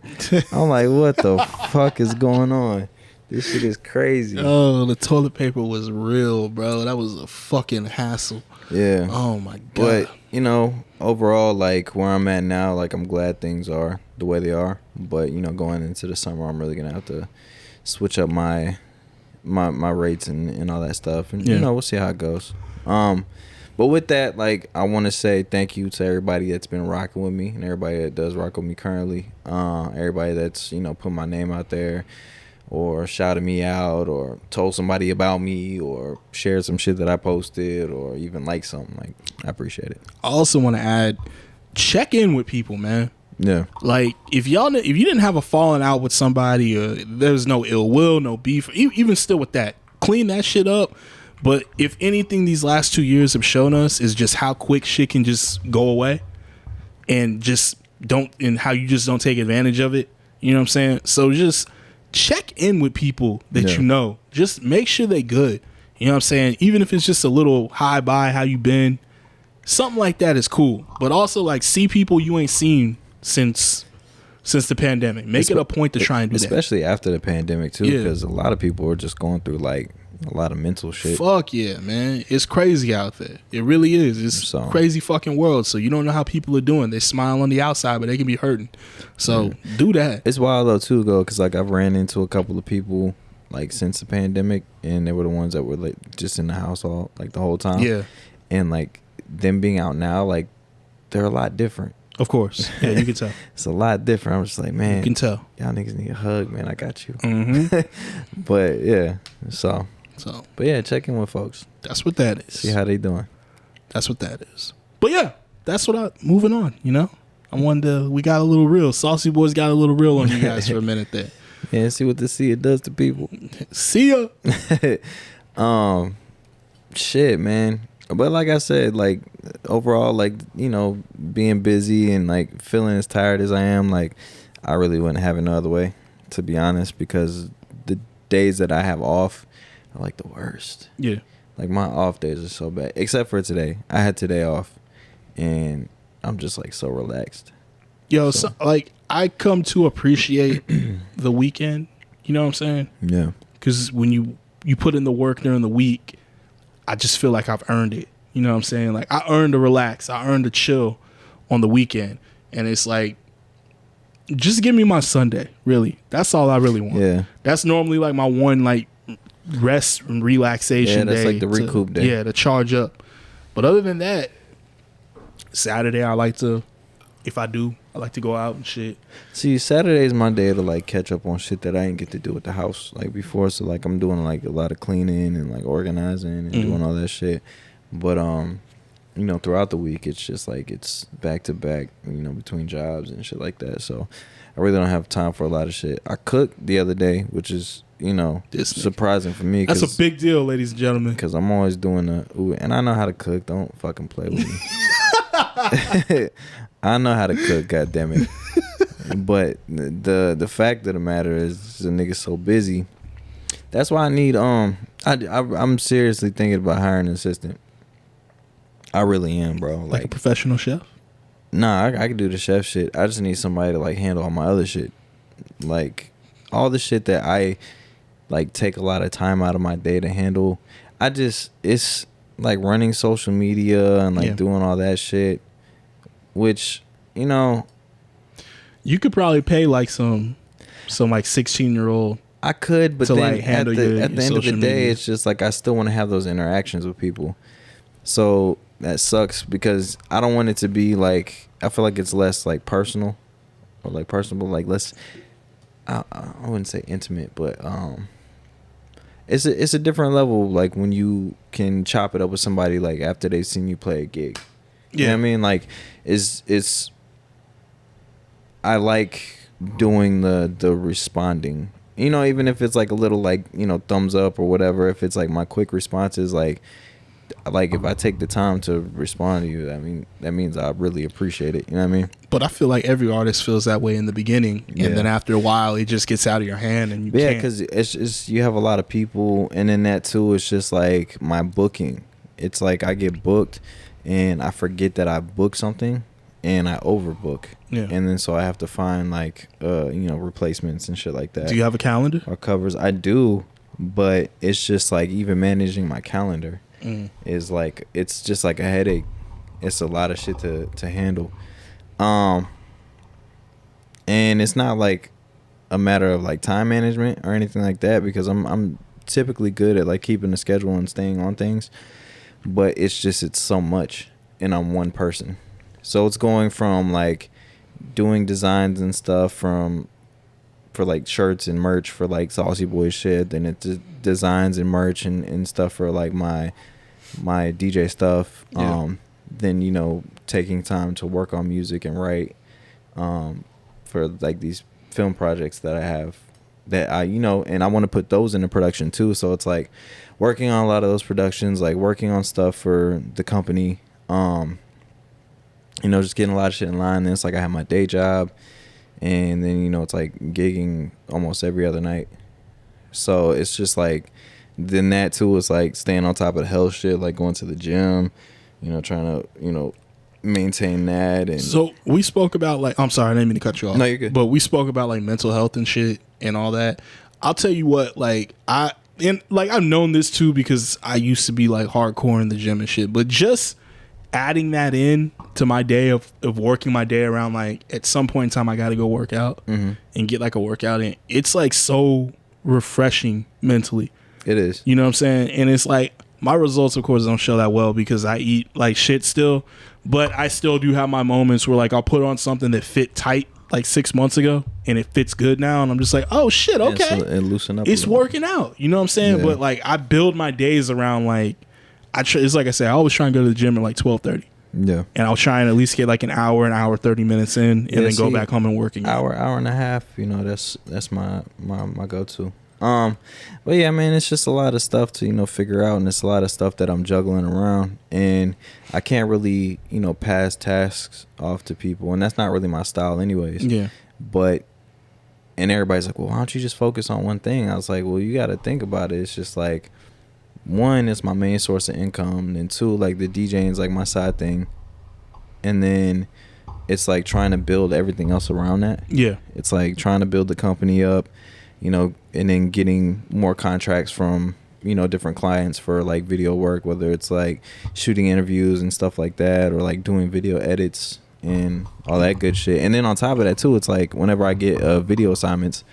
I'm like, what the fuck is going on? This shit is crazy. Oh, the toilet paper was real, bro. That was a fucking hassle. Yeah. Oh my god. But overall, like where I'm at now, like I'm glad things are the way they are. But going into the summer, I'm really gonna have to switch up my rates and all that stuff, and we'll see how it goes. But with that, like I want to say thank you to everybody that's been rocking with me and everybody that does rock with me currently. Everybody that's put my name out there, or shouted me out, or told somebody about me, or shared some shit that I posted, or even liked something. Like, I appreciate it. I also want to add, check in with people, man. Yeah. Like, if you didn't have a falling out with somebody, or there's no ill will, no beef, even still with that, clean that shit up. But if anything, these last 2 years have shown us is just how quick shit can just go away, and how you just don't take advantage of it. You know what I'm saying? So just check in with people that you know. Just make sure they good. You know what I'm saying? Even if it's just a little hi, bye, how you been? Something like that is cool. But also, like, see people you ain't seen since the pandemic. Make it a point to try and do that. Especially after the pandemic, too, because a lot of people are just going through, like, a lot of mental shit. Fuck yeah, man. It's crazy out there. It really is. It's a crazy fucking world. So you don't know how people are doing. They smile on the outside, but they can be hurting. So do that. It's wild, though, too, because, like, I've ran into a couple of people, like, since the pandemic, and they were the ones that were, like, just in the house all, like, the whole time. Yeah. And, like, them being out now, like, they're a lot different. Of course. Yeah, you can tell. It's a lot different. I'm just like, man. You can tell. Y'all niggas need a hug, man. I got you. Mm-hmm. But, yeah. But, yeah, check in with folks. That's what that is. See how they doing. That's what that is. But, yeah, that's what moving on, you know? We got a little real. Saucy Boys got a little real on you guys for a minute there. Yeah, see what the SIA does to people. See ya. Shit, man. But like I said, like, overall, like, you know, being busy and, like, feeling as tired as I am, like, I really wouldn't have it no other way, to be honest, because the days that I have off are, like, the worst. Yeah. Like, my off days are so bad, except for today. I had today off, and I'm just, like, so relaxed. Yo, so, like, I come to appreciate the weekend, you know what I'm saying? Yeah. Because when you put in the work during the week, I just feel like I've earned it. You know what I'm saying? Like, I earned to relax. I earned to chill on the weekend. And it's like, just give me my Sunday, really. That's all I really want. Yeah. That's normally, like, my one, like, rest and relaxation day. Yeah, that's like the recoup day. Yeah, to charge up. But other than that, Saturday, if I do, I like to go out and shit. See, Saturday is my day to, like, catch up on shit that I didn't get to do at the house, like, before. So, like, I'm doing, like, a lot of cleaning and, like, organizing and doing all that shit. But, you know, throughout the week, it's just, like, it's back to back, you know, between jobs and shit like that. So, I really don't have time for a lot of shit. I cooked the other day, which is, you know, surprising for me. That's a big deal, ladies and gentlemen. Because I'm always doing and I know how to cook. Don't fucking play with me. I know how to cook, goddammit. But the fact of the matter is the nigga's so busy. That's why I need I'm seriously thinking about hiring an assistant. I really am, bro. Like a professional chef? Nah, I can do the chef shit. I just need somebody to, like, handle all my other shit. Like, all the shit that I, like, take a lot of time out of my day to handle. It's like running social media and, like, doing all that shit. Which, you know, you could probably pay, like, some like 16-year-old. I could, but then, like, handle at the end of the day, media. it's just like I still want to have those interactions with people. So that sucks because I don't want it to be like, I feel like it's less, like, personal or, like, personable, like, less. I wouldn't say intimate, but it's a different level. Like, when you can chop it up with somebody, like, after they've seen you play a gig. You know what I mean? Like, it's I like doing the responding. You know, even if it's, like, a little, like, you know, thumbs up or whatever. If it's, like, my quick responses, like if I take the time to respond to you, I mean, that means I really appreciate it. You know what I mean? But I feel like every artist feels that way in the beginning, and then after a while, it just gets out of your hand, and you can't. Yeah, because it's you have a lot of people, and in that too, it's just like my booking. It's like I get booked, and I forget that I booked something, and I overbook. Yeah. And then so I have to find, like, you know, replacements and shit like that. Do you have a calendar? Or covers? I do, but it's just like even managing my calendar is like, it's just like a headache. It's a lot of shit to handle. And it's not like a matter of, like, time management or anything like that, because I'm typically good at, like, keeping the schedule and staying on things, but it's so much, and I'm one person. So it's going from, like, doing designs and stuff for, like, shirts and merch for, like, Saucy Boys shit, then it's designs and merch and stuff for, like, my DJ stuff. Then, you know, taking time to work on music and write for, like, these film projects that I have that I, and I want to put those into production too. So it's like working on a lot of those productions, like working on stuff for the company, just getting a lot of shit in line. Then it's like I have my day job, and then, it's like gigging almost every other night. So it's just like, then that too is like staying on top of the health shit, like going to the gym, trying to, maintain that. And so we spoke about like, I'm sorry, I didn't mean to cut you off. No, you're good. But we spoke about like mental health and shit and all that. I'll tell you what, like I've known this too because I used to be like hardcore in the gym and shit. But just adding that in to my day of working my day around, like at some point in time I got to go work out and get like a workout in. It's like so refreshing mentally. It is. You know what I'm saying? And it's like my results, of course, don't show that well because I eat like shit still. But I still do have my moments where like I'll put on something that fit tight like 6 months ago and it fits good now. And I'm just like, oh shit, okay. And loosen up. It's working out. You know what I'm saying? Yeah. But like I build my days around like, it's like I said, I always try and go to the gym at like 12:30. Yeah. And I'll try and at least get like an hour 30 minutes in and then go back home and work again. Hour and a half, that's my go-to. But yeah, man, it's just a lot of stuff to, figure out, and it's a lot of stuff that I'm juggling around, and I can't really, pass tasks off to people, and that's not really my style anyways. Yeah. And everybody's like, well, why don't you just focus on one thing? I was like, well, you got to think about it. It's just like, one, it's my main source of income, and two, like the DJing is like my side thing, and then it's like trying to build everything else around that. Yeah. It's like trying to build the company up, and then getting more contracts from, different clients for like video work, whether it's like shooting interviews and stuff like that, or like doing video edits and all that good shit. And then on top of that too, it's like whenever I get video assignments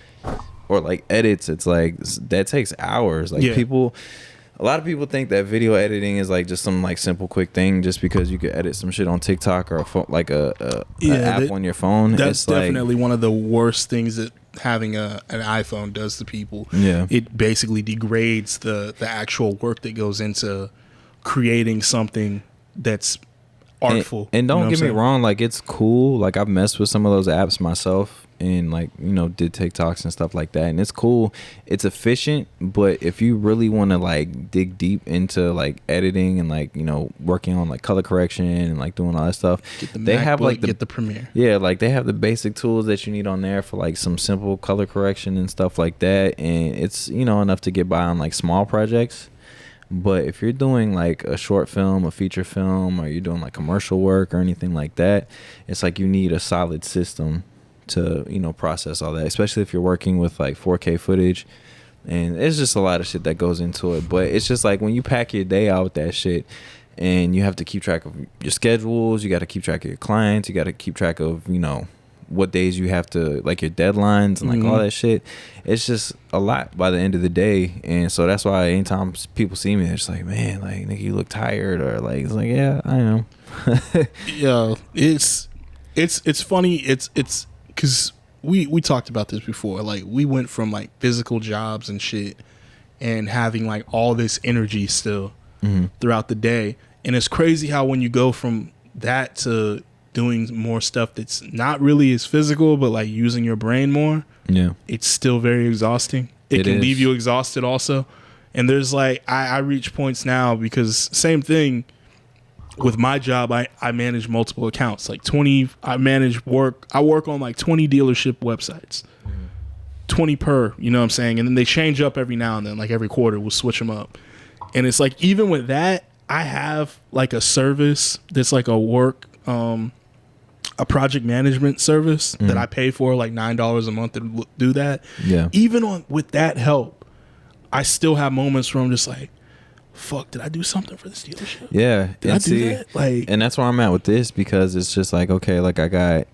or like edits, it's like that takes hours. Like a lot of people think that video editing is like just some like simple quick thing just because you could edit some shit on TikTok or an app on your phone. That's definitely one of the worst things that having an iPhone does to people. Yeah. It basically degrades the actual work that goes into creating something that's artful. And don't get me wrong, like it's cool. Like I've messed with some of those apps myself and like, did TikToks and stuff like that. And it's cool. It's efficient. But if you really want to like dig deep into like editing and like, working on like color correction and like doing all that stuff, they have like get the Premiere. Yeah. Like they have the basic tools that you need on there for like some simple color correction and stuff like that. And it's, enough to get by on like small projects. But if you're doing like a short film, a feature film, or you're doing like commercial work or anything like that, it's like you need a solid system to, process all that, especially if you're working with like 4K footage. And it's just a lot of shit that goes into it. But it's just like when you pack your day out with that shit and you have to keep track of your schedules, you got to keep track of your clients, you got to keep track of, what days you have to, like your deadlines and like all that shit. It's just a lot by the end of the day. And so that's why anytime people see me, they're just like, man, like nigga, you look tired, or like, it's like, yeah, I know. Yeah, it's funny. It's because we talked about this before. Like we went from like physical jobs and shit and having like all this energy still throughout the day. And it's crazy how when you go from that to doing more stuff that's not really as physical, but like using your brain more, it's still very exhausting. It can leave you exhausted also. And there's like, I reach points now because same thing with my job. I manage multiple accounts, like 20. I work on like 20 dealership websites, 20 per, you know what I'm saying? And then they change up every now and then, like every quarter we'll switch them up. And it's like, even with that, I have like a service that's like a project management service that I pay for like $9 a month to do that. Yeah. Even with that help, I still have moments where I'm just like, fuck, did I do something for this dealership? Yeah. Did I do that? Like, and that's where I'm at with this, because it's just like, okay, like I got,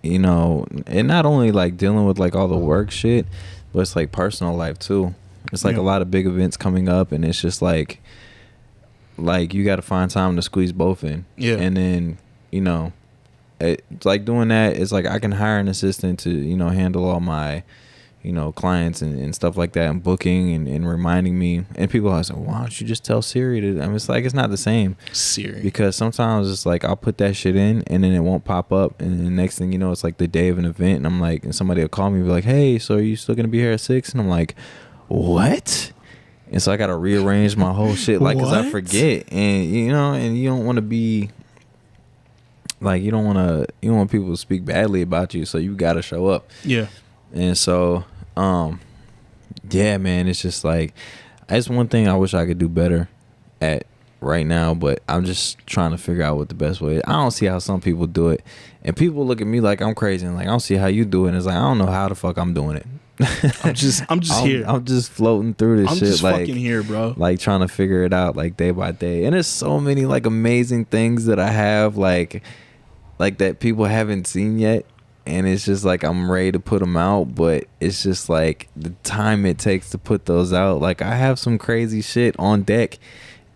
and not only like dealing with like all the work shit, but it's like personal life too. It's like a lot of big events coming up, and it's just like you got to find time to squeeze both in. Yeah. And then, it's like doing that, it's like I can hire an assistant to, handle all my, clients and stuff like that, and booking and reminding me. And people always say, why don't you just tell Siri to? I mean, it's like, it's not the same. Siri. Because sometimes it's like I'll put that shit in and then it won't pop up, and the next thing you know, it's like the day of an event, and I'm like, and somebody will call me and be like, hey, so are you still gonna be here at 6? And I'm like, what? And so I gotta rearrange my whole shit, like, because I forget, and and you don't want to be like, you don't want people to speak badly about you, so you gotta show up. Yeah. And so, yeah, man, it's just like, that's one thing I wish I could do better at right now, but I'm just trying to figure out what the best way is. I don't see how some people do it, and people look at me like I'm crazy, and like, I don't see how you do it. And it's like, I don't know how the fuck I'm doing it. I'm just here. I'm just floating through this shit. I'm just like, fucking here, bro. Like, trying to figure it out, like, day by day. And there's so many like amazing things that I have, like that people haven't seen yet. And it's just like, I'm ready to put them out, but it's just like the time it takes to put those out. Like, I have some crazy shit on deck,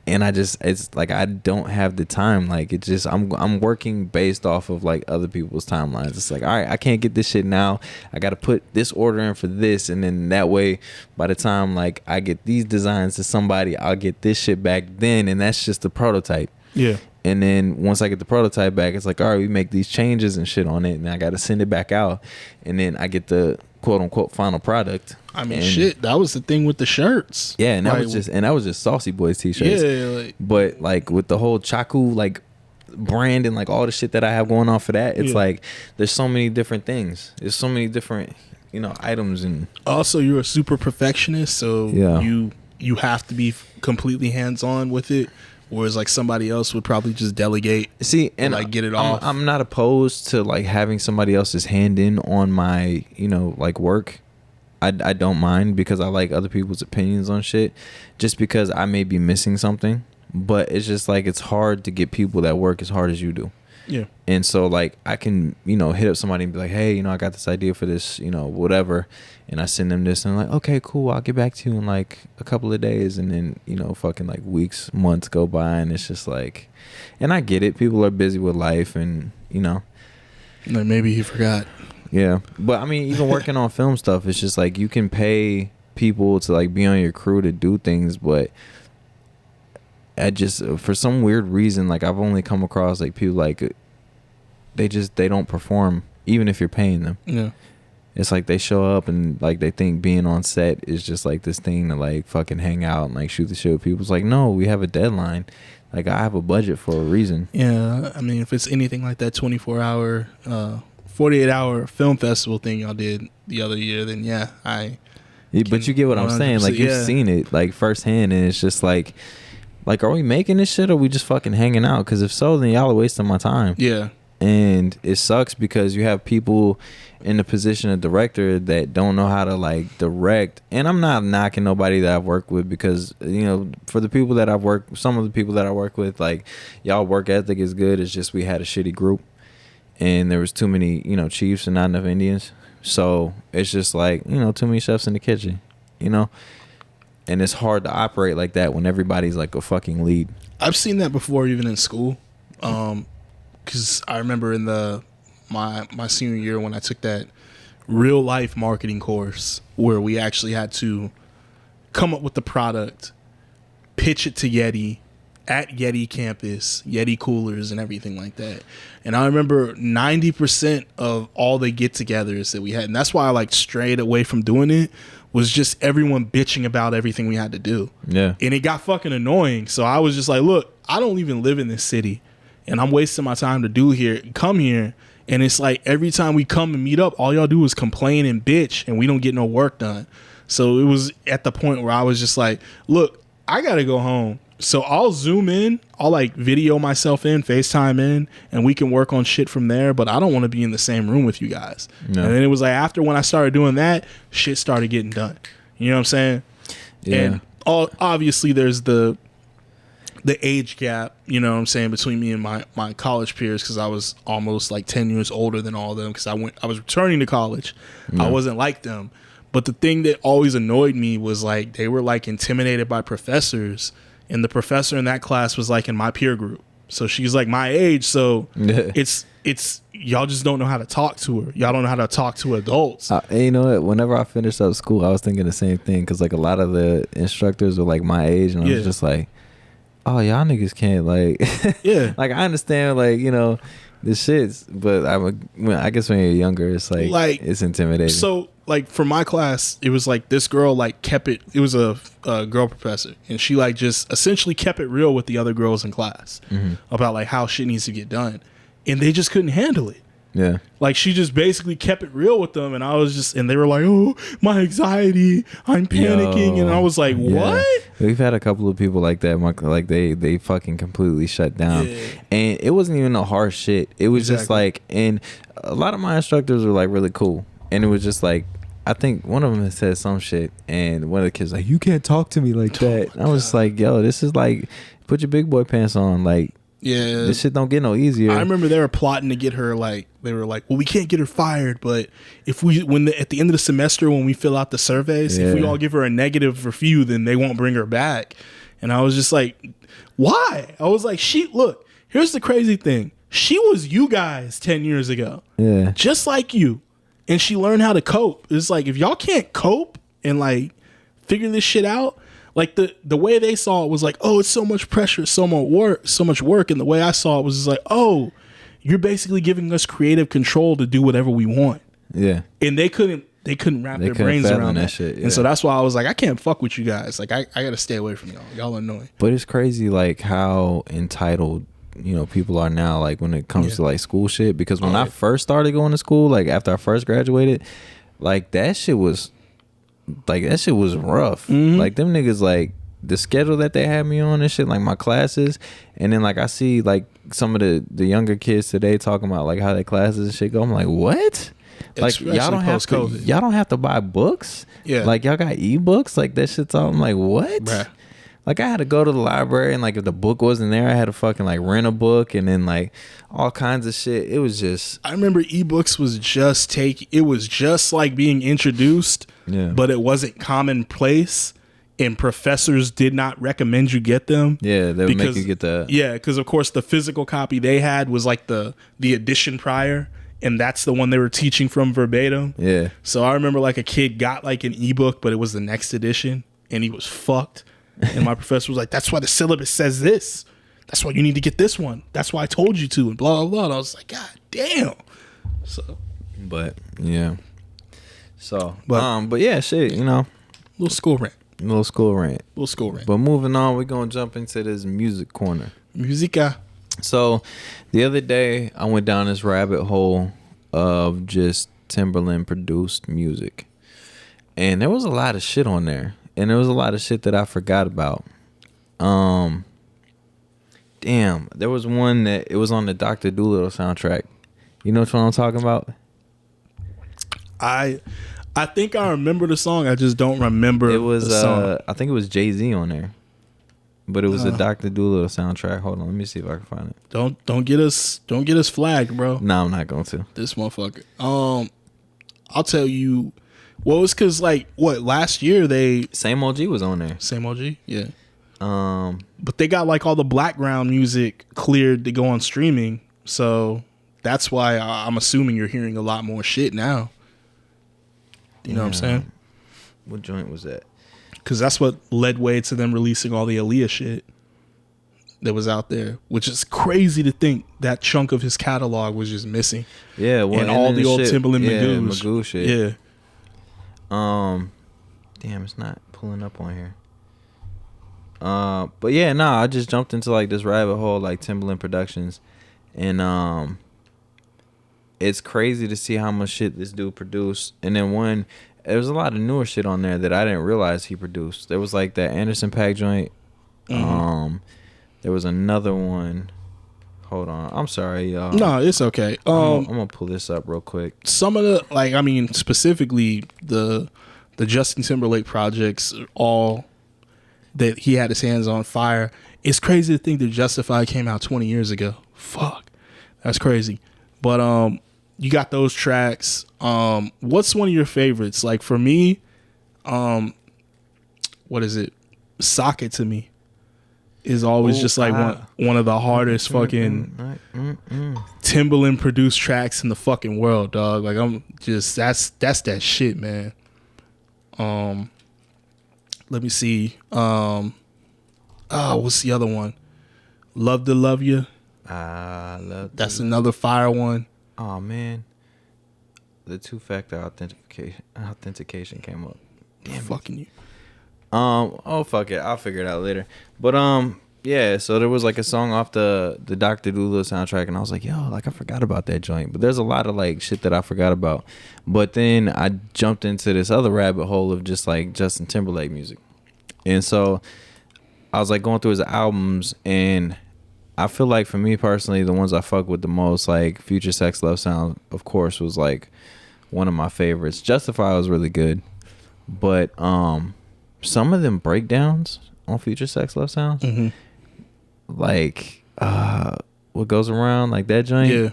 and it's like, I don't have the time. Like, it's just, I'm working based off of like other people's timelines. It's like, all right, I can't get this shit now. I got to put this order in for this, and then that way, by the time like I get these designs to somebody, I'll get this shit back then, and that's just the prototype. Yeah. And then once I get the prototype back, it's like, all right, we make these changes and shit on it, and I got to send it back out, and then I get the quote unquote final product. I mean, shit, that was the thing with the shirts. Yeah, and that was just Saucy Boyz t-shirts. Yeah, but like with the whole Chaku like brand and like all the shit that I have going on for that, it's like, there's so many different things. There's so many different items, and also you're a super perfectionist, so yeah, you have to be completely hands on with it. Whereas like somebody else would probably just delegate. See, and like get it off. I'm not opposed to like having somebody else's hand in on my, like work. I don't mind, because I like other people's opinions on shit, just because I may be missing something. But it's just like, it's hard to get people that work as hard as you do. Yeah. And so like, I can, hit up somebody and be like, hey, I got this idea for this, whatever. And I send them this, and I'm like, okay, cool, I'll get back to you in like a couple of days. And then, fucking like weeks, months go by, and it's just like, and I get it. People are busy with life, and, like maybe he forgot. Yeah. But I mean, even working on film stuff, it's just like, you can pay people to like be on your crew to do things, but I just, for some weird reason, like, I've only come across like people like, they don't perform even if you're paying them. Yeah. It's like they show up and like they think being on set is just like this thing to like fucking hang out and like shoot the shit with people. It's like, no, we have a deadline. Like, I have a budget for a reason. Yeah, I mean, if it's anything like that 24-hour, 48-hour film festival thing y'all did the other year, then yeah, but you get what I'm saying. Like, you've seen it like firsthand, and it's just like, are we making this shit, or are we just fucking hanging out? Because if so, then y'all are wasting my time. Yeah. And it sucks because you have people in the position of director that don't know how to like direct. And I'm not knocking nobody that I've worked with, because for the people that some of the people that I work with, like, y'all work ethic is good. It's just we had a shitty group, and there was too many chiefs and not enough Indians. So it's just like, too many chefs in the kitchen, and it's hard to operate like that when everybody's like a fucking lead. I've seen that before, even in school. Because I remember in my senior year when I took that real life marketing course, where we actually had to come up with the product, pitch it to Yeti at Yeti campus, Yeti coolers and everything like that. And I remember 90% of all the get-togethers that we had, and that's why I like strayed away from doing it, was just everyone bitching about everything we had to do. Yeah. And it got fucking annoying. So I was just like, look, I don't even live in this city, and I'm wasting my time to come here. And it's like, every time we come and meet up, all y'all do is complain and bitch, and we don't get no work done. So it was at the point where I was just like, look, I got to go home. So I'll zoom in, I'll like video myself in, FaceTime in, and we can work on shit from there. But I don't want to be in the same room with you guys. No. And then it was like, after when I started doing that, shit started getting done. You know what I'm saying? Yeah. And obviously there's the age gap, you know what I'm saying, between me and my college peers, because I was almost like 10 years older than all of them, because I was returning to college. I wasn't like them. But the thing that always annoyed me was like, they were like intimidated by professors, and the professor in that class was like in my peer group. So she's like my age. So it's y'all just don't know how to talk to her. Y'all don't know how to talk to adults. And you know what? Whenever I finished up school, I was thinking the same thing because like a lot of the instructors were like my age, and I was just like, oh, y'all niggas can't like, yeah. Like I understand like the shits, but I guess when you're younger, it's like it's intimidating. So like for my class, it was like this girl like kept it. It was a girl professor, and she like just essentially kept it real with the other girls in class about like how shit needs to get done, and they just couldn't handle it. Yeah, like she just basically kept it real with them, and I was just, and they were like, "Oh, my anxiety, I'm panicking," and I was like, "What?" We've had a couple of people like that. Like they fucking completely shut down, and it wasn't even no harsh shit. It was just like, and a lot of my instructors were like really cool, and it was just like, I think one of them had said some shit, and one of the kids like, "You can't talk to me like that." And I was like, "Yo, this is like, put your big boy pants on, like." Yeah, this shit don't get no easier. I remember they were plotting to get her like, they were like, well, we can't get her fired, but if we at the end of the semester when we fill out the surveys, if we all give her a negative review, then they won't bring her back. And I was just like, why? I was like, look, here's the crazy thing. She was you guys 10 years ago. Yeah. Just like you. And she learned how to cope. It's like, if y'all can't cope and like figure this shit out, like the way they saw it was like, oh, it's so much pressure, so much work. And the way I saw it was just like, oh, you're basically giving us creative control to do whatever we want. Yeah. And they couldn't wrap their brains around that shit. Yeah. And so that's why I was like, I can't fuck with you guys. Like I gotta stay away from y'all. Y'all are annoying. But it's crazy like how entitled people are now, like when it comes to like school shit. Because when I first started going to school, like after I first graduated, like that shit was rough. Like them niggas, like the schedule that they had me on and shit, like my classes, and then like I see like some of the younger kids today talking about like how their classes and shit go. I'm like, what? Like especially y'all don't have to buy books. Yeah, like y'all got ebooks. Like that shit's all. I'm like, what? Bruh. Like I had to go to the library, and like if the book wasn't there, I had to fucking like rent a book, and then like all kinds of shit. It was just, I remember ebooks was just like being introduced, but it wasn't commonplace, and professors did not recommend you get them. Yeah, they would make you get that. Yeah, because of course the physical copy they had was like the edition prior, and that's the one they were teaching from verbatim. Yeah. So I remember like a kid got like an ebook, but it was the next edition, and he was fucked. And my professor was like, that's why the syllabus says this. That's why you need to get this one. That's why I told you to, and blah, blah, blah. And I was like, God damn. So, but yeah. So, but yeah, shit, little school rant. But moving on, we're going to jump into this music corner. Musica. So, the other day, I went down this rabbit hole of just Timberland produced music. And there was a lot of shit on there. And there was a lot of shit that I forgot about. Damn, there was one that it was on the Dr. Dolittle soundtrack. You know which one I'm talking about? I think I remember the song. I just don't remember. It was the song. I think it was Jay-Z on there, but it was a Dr. Dolittle soundtrack. Hold on, let me see if I can find it. Don't get us flagged, bro. No, I'm not going to. This motherfucker. I'll tell you. Well, it's because like last year Same OG was on there. Same OG, yeah. But they got like all the background music cleared to go on streaming, so that's why I'm assuming you're hearing a lot more shit now. You know what I'm saying? What joint was that? Because that's what led way to them releasing all the Aaliyah shit that was out there, which is crazy to think that chunk of his catalog was just missing. Yeah, well, and all the old shit, Timberland Magoo shit. Yeah. Damn, it's not pulling up on here. But yeah, I just jumped into like this rabbit hole, like Timberland Productions, and it's crazy to see how much shit this dude produced. And then there was a lot of newer shit on there that I didn't realize he produced. There was like that Anderson .Paak joint. There was another one. Hold on, I'm sorry, y'all. No, it's okay. I'm gonna pull this up real quick. Some of the specifically the Justin Timberlake projects, all that he had his hands on fire. It's crazy to think that Justified came out 20 years ago. Fuck, that's crazy. But you got those tracks. What's one of your favorites? Like for me, what is it? Sock It To Me. is always just like one of the hardest fucking Timberland produced tracks in the fucking world, dog. Like I'm just that's that shit, man. Let me see. What's the other one? Love to Love You. That's another fire one. Oh man, the 2-factor authentication came up. Damn, fucking you. Oh fuck it, I'll figure it out later. But yeah, so there was like a song off the Dr. Dolittle soundtrack, and I was like, yo, like I forgot about that joint. But there's a lot of like shit that I forgot about. But then I jumped into this other rabbit hole of just like Justin Timberlake music, and so I was like going through his albums, and I feel like for me personally, the ones I fuck with the most, like Future Sex Love Sound, of course, was like one of my favorites. Justify was really good, but some of them breakdowns on Future Sex Love Sound, like what goes around, like that joint, yeah.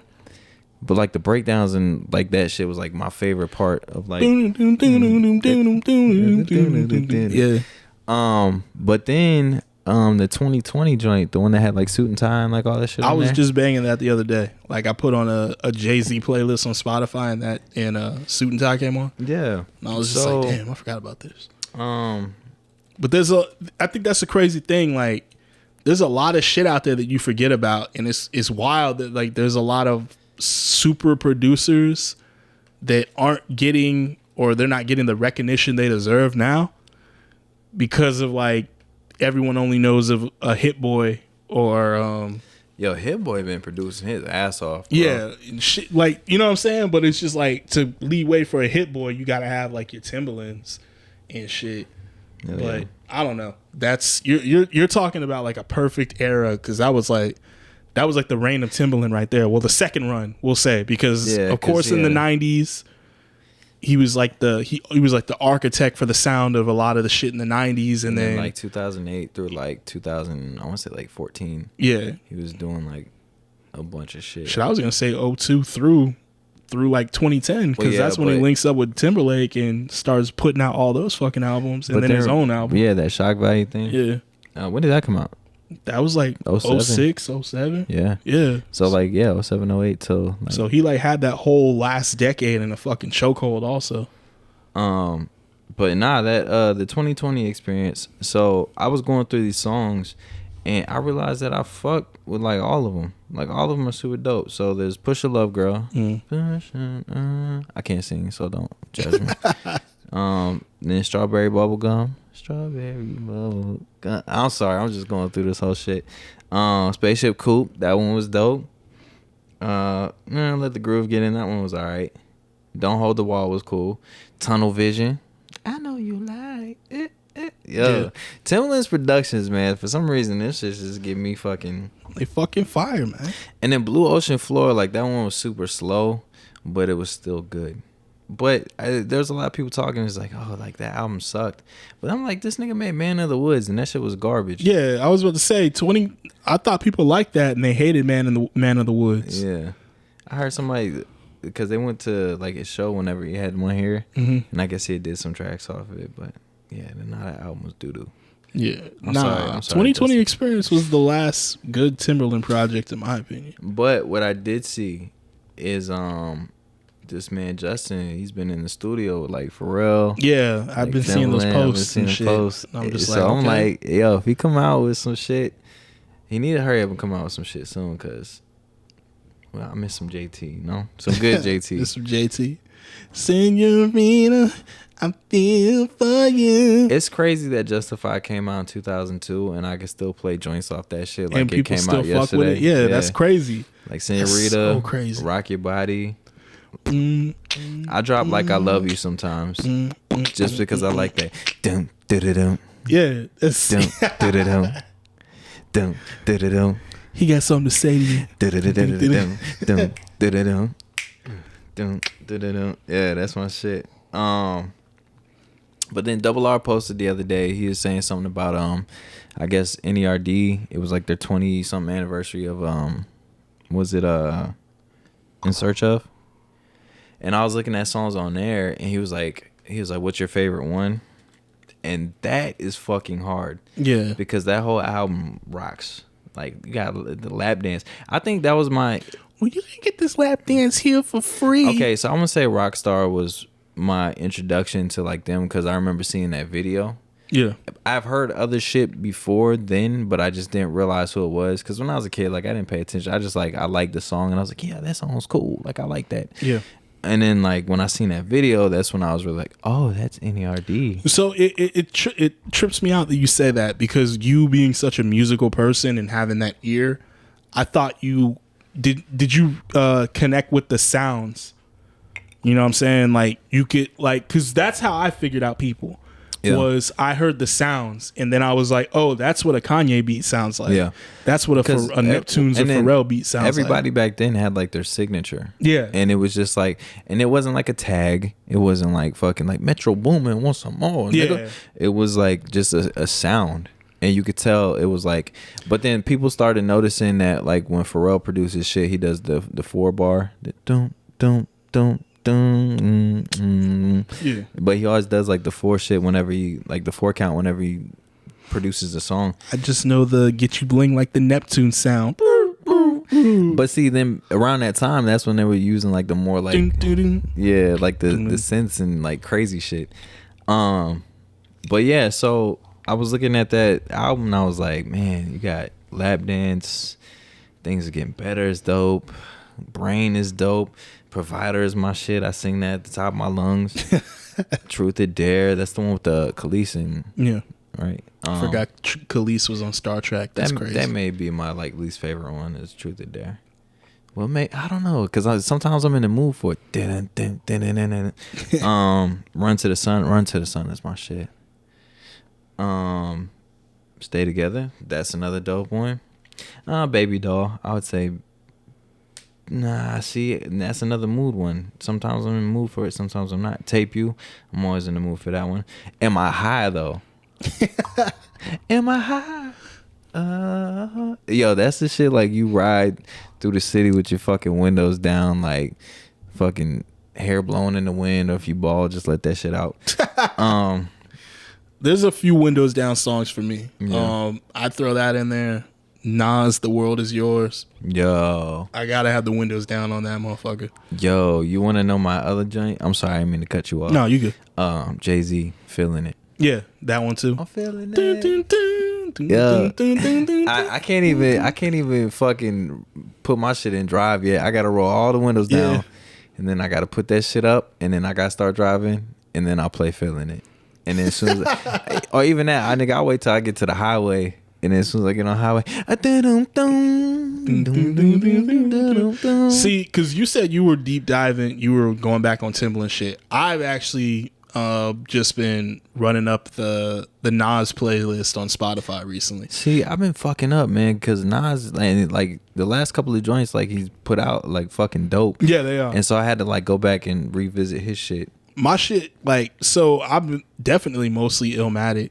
But like the breakdowns and like that shit was like my favorite part of like Yeah. But then the 2020 joint, the one that had like Suit and Tie and like all that shit. I was just banging that the other day. Like I put on a Jay-Z playlist on Spotify, and Suit and Tie came on. Yeah, and I was just like, damn, I forgot about this. But I think that's a crazy thing. Like, there's a lot of shit out there that you forget about, and it's wild that like there's a lot of super producers that aren't getting, or they're not getting the recognition they deserve now because of like everyone only knows of a Hit Boy or yo, Hit Boy been producing his ass off, bro. Yeah, shit, like, you know what I'm saying? But it's just like, to lead way for a Hit Boy, you gotta have like your Timberlands and shit. Yeah, but I don't know. That's you're talking about like a perfect era, because that was like the reign of Timberland right there. Well, the second run, we'll say, because of course in the 90s he was like the architect for the sound of a lot of the shit in the 90s, and then like 2008 through like 2000, I want to say like 14. Yeah, he was doing like a bunch of shit. I was gonna say 02 through like 2010, because that's when he links up with Timberlake and starts putting out all those fucking albums, and then his own album. Yeah, that Shock Value thing. Yeah. When did that come out? That was like 06, 07. Yeah. So like 07, 08 till like, so he like had that whole last decade in a fucking chokehold also. But nah, that the 2020 experience. So I was going through these songs, and I realized that I fuck with like all of them. Like all of them are super dope. So there's Push a Love Girl. I can't sing, so don't judge me. Then Strawberry Bubblegum. I'm sorry, I'm just going through this whole shit. Spaceship Coupe, that one was dope. Let the Groove Get In, that one was alright. Don't Hold the Wall was cool. Tunnel Vision, I know you like it. Yo, Timberland's productions, man, for some reason this shit just give me fucking, they fucking fire, man. And then Blue Ocean Floor, like that one was super slow, but it was still good. But there's a lot of people talking, it's like, oh, like that album sucked. But I'm like, this nigga made Man of the Woods, and that shit was garbage. Yeah, I was about to say I thought people liked that, and they hated Man of the Woods. Yeah, I heard somebody, because they went to like a show whenever he had one here, and I guess he did some tracks off of it, but yeah, now that album was doo-doo. Yeah, I'm sorry, 2020 Justin. Experience was the last good Timberland project, in my opinion. But what I did see is this man Justin, he's been in the studio with like Pharrell. Yeah, I've like been seeing those posts and shit. I'm just so I'm like, yo, if he come out with some shit, he need to hurry up and come out with some shit soon, cause I miss some JT, some good JT. Miss some JT. Senorita, I feel for you. It's crazy that Justify came out in 2002, and I can still play joints off that shit like and it came still out fuck yesterday. With it. Yeah, that's crazy. Like Senorita, that's so crazy. Rock Your Body. I drop Like I Love You sometimes, just because I like that. Dum dum. Yeah, that's dum dum dum. He got something to say to you. Yeah, that's my shit. But then Double R posted the other day. He was saying something about I guess NERD. It was like their 20-something anniversary of was it In Search Of? And I was looking at songs on there, and he was like, what's your favorite one? and that is fucking hard. Yeah. Because that whole album rocks. Like, you got the lap dance. I think that was my... Well, you can get this lap dance here for free. Okay, so I'm gonna say Rockstar was my introduction to like them because I remember seeing that video. Yeah. I've heard other shit before then, but I just didn't realize who it was. Because when I was a kid, like, I didn't pay attention. I just, like, I liked the song, and I was like, yeah, that song's cool. Like, I like that. Yeah. And then, like, when I seen that video, that's when I was really like, oh, that's NERD. So it trips me out that you say that, because you being such a musical person and having that ear, I thought you did you connect with the sounds? You know what I'm saying? Like, you could, like, because that's how I figured out people. Yeah. Was I heard the sounds, and then I was like, oh, that's what a Kanye beat sounds like. Yeah. That's what a Neptune's or Pharrell beat sounds like. Everybody back then had like their signature. Yeah. And it was just like, and it wasn't like a tag. It wasn't like fucking like Metro Boomin want some more. Yeah. Nigga. It was like just a sound. And you could tell it was like, but then people started noticing that like when Pharrell produces shit, he does the 4-bar. Yeah. But he always does like the 4 shit whenever he, like the 4 count whenever he produces a song. I just know the get you bling like the Neptune sound. But see, then around that time, that's when they were using like the more like yeah, like the synths and like crazy shit. But yeah, so I was looking at that album and I was like, man, you got Lap Dance, Things Are Getting Better is dope, Brain is dope, Provider is my shit. I sing that at the top of my lungs. Truth or Dare, that's the one with the Khalees and yeah, right. Forgot Khalees was on Star Trek. That's crazy. That may be my like least favorite one is Truth or Dare. Well, I don't know, because sometimes I'm in the mood for it. Run to the Sun is my shit. Stay Together, that's another dope one. Baby Doll, I would say. Nah, see, that's another mood one. Sometimes I'm in the mood for it, sometimes I'm not. Tape You, I'm always in the mood for that one. Am I High though? Am I high? Yo, that's the shit like you ride through the city with your fucking windows down, like fucking hair blowing in the wind, or if you ball, just let that shit out. There's a few windows down songs for me. Yeah. I'd throw that in there. Nas, The World Is Yours. Yo, I gotta have the windows down on that motherfucker. Yo, you want to know my other joint? I'm sorry, I didn't mean to cut you off. No, you good. Jay-Z, Feeling It. Yeah, that one too. I'm feeling it. Yeah. I can't even fucking put my shit in drive yet. I gotta roll all the windows down, and then I gotta put that shit up, and then I gotta start driving, and then I'll play Feeling It. And then as soon as or even that, I'll wait till I get to the highway. And then as soon as I get on the highway, see, because you said you were deep diving, you were going back on Timberland shit. I've actually just been running up the Nas playlist on Spotify recently. See, I've been fucking up, man, because Nas, like the last couple of joints, like he's put out, like fucking dope. Yeah, they are. And so I had to like go back and revisit his shit. My shit, like, so I'm definitely mostly Illmatic,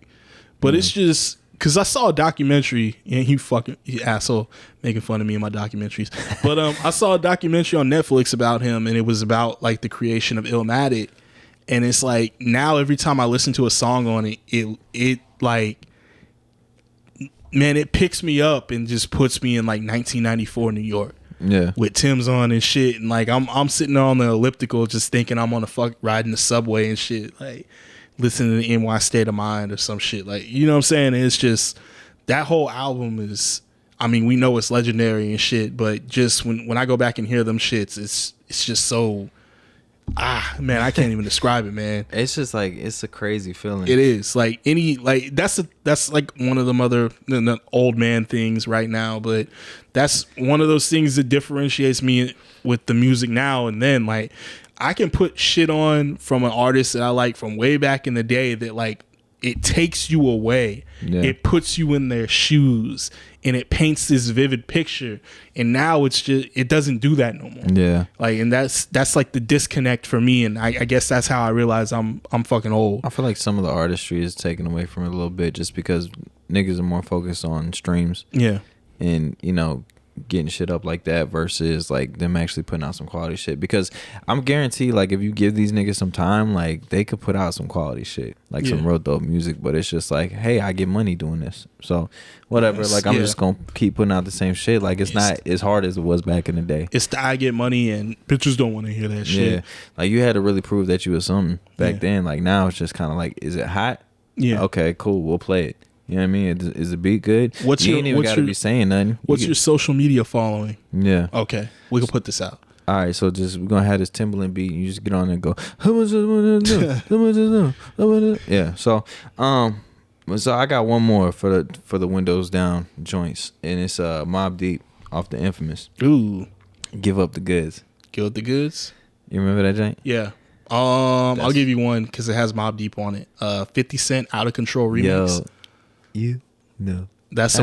but it's just. Because I saw a documentary, and you asshole making fun of me in my documentaries. But I saw a documentary on Netflix about him, and it was about like the creation of Illmatic. And it's like now every time I listen to a song on it, it like, man, it picks me up and just puts me in like 1994 New York. Yeah, with Tim's on and shit, and like I'm sitting on the elliptical just thinking I'm on riding the subway and shit, like. Listening to NY State of Mind or some shit, like, you know what I'm saying? It's just that whole album is, I mean, we know it's legendary and shit, but just when I go back and hear them shits, it's just so man, I can't even describe it, man. It's just like it's a crazy feeling. It is like that's like one of them other old man things right now, but that's one of those things that differentiates me with the music now and then. Like, I can put shit on from an artist that I like from way back in the day that like it takes you away. Yeah. It puts you in their shoes and it paints this vivid picture. And now it's just, it doesn't do that no more. Yeah. Like, and that's like the disconnect for me. And I guess that's how I realize I'm fucking old. I feel like some of the artistry is taken away from it a little bit just because niggas are more focused on streams. Yeah. And, you know, getting shit up like that versus like them actually putting out some quality shit. Because I'm guaranteed, like, if you give these niggas some time, like, they could put out some quality shit, like some real dope music. But it's just like, hey, I get money doing this, so whatever. Like, I'm just gonna keep putting out the same shit. Like, it's not as hard as it was back in the day. It's the I get money and bitches don't want to hear that shit. Yeah, like, you had to really prove that you was something back then. Like, now it's just kind of like, is it hot? Yeah. Okay, cool. We'll play it. You know what I mean? Is the beat good? You ain't even got to be saying nothing. What's your social media following? Yeah. Okay. We can put this out. All right. So we're going to have this Timberland beat. And you just get on there and go, yeah. So, so I got one more for the Windows Down joints. And it's Mobb Deep off the Infamous. Ooh. Give Up the Goods. Give Up the Goods? You remember that joint? Yeah. I'll give you one because it has Mobb Deep on it. 50 Cent Out of Control remix. You know. That's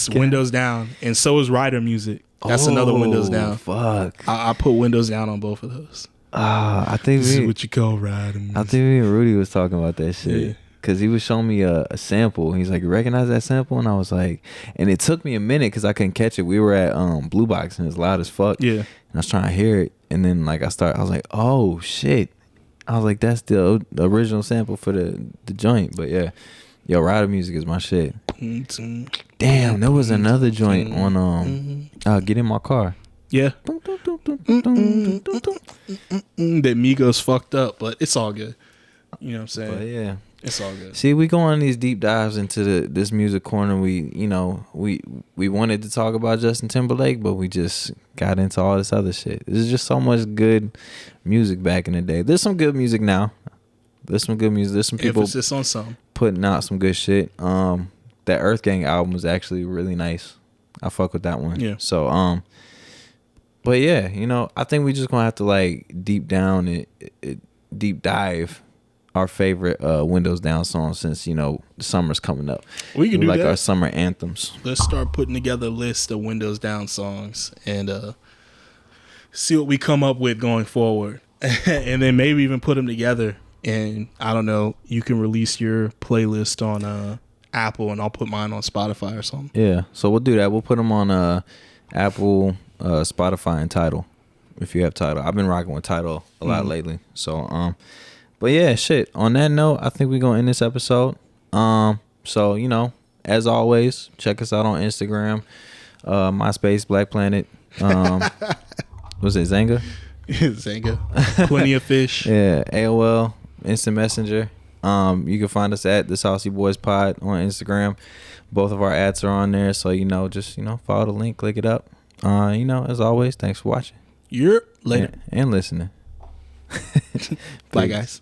Windows Down. And so is Rider Music. That's another Windows Down. Fuck. I put Windows Down on both of those. I think this is what you call Rider Music. I think me and Rudy was talking about that shit. Yeah. Cause he was showing me a sample. He's like, "You recognize that sample?" And I was like, and it took me a minute because I couldn't catch it. We were at Blue Box and it's loud as fuck. Yeah. And I was trying to hear it, and then like I was like, "Oh shit!" I was like, "That's the original sample for the joint." But yeah, yo, Rider Music is my shit. Damn, there was another joint on Get In My Car. Yeah. That Migos fucked up, but it's all good. You know what I'm saying? But yeah. It's all good. See, we go on these deep dives into this music corner. We wanted to talk about Justin Timberlake, but we just got into all this other shit. There's just so much good music back in the day. There's some good music now. There's some good music. There's some people emphasis on some putting out some good shit. That Earth Gang album was actually really nice. I fuck with that one. Yeah. So but yeah, I think we just gonna have to like deep dive our favorite Windows Down song since the summer's coming up. We can do like that. Our summer anthems. Let's start putting together a list of Windows Down songs and see what we come up with going forward, and then maybe even put them together. And I don't know, you can release your playlist on Apple, and I'll put mine on Spotify or something. Yeah, so we'll do that. We'll put them on Apple, Spotify, and Tidal. If you have Tidal, I've been rocking with Tidal a lot lately. So but yeah, shit. On that note, I think we're gonna end this episode. So as always, check us out on Instagram, MySpace, Black Planet. Was it Zanga? Zanga. Plenty of Fish. Yeah, AOL, Instant Messenger. You can find us at the Saucy Boyz Pod on Instagram. Both of our ads are on there, so just follow the link, click it up. As always, thanks for watching. You're later and listening. Bye, guys.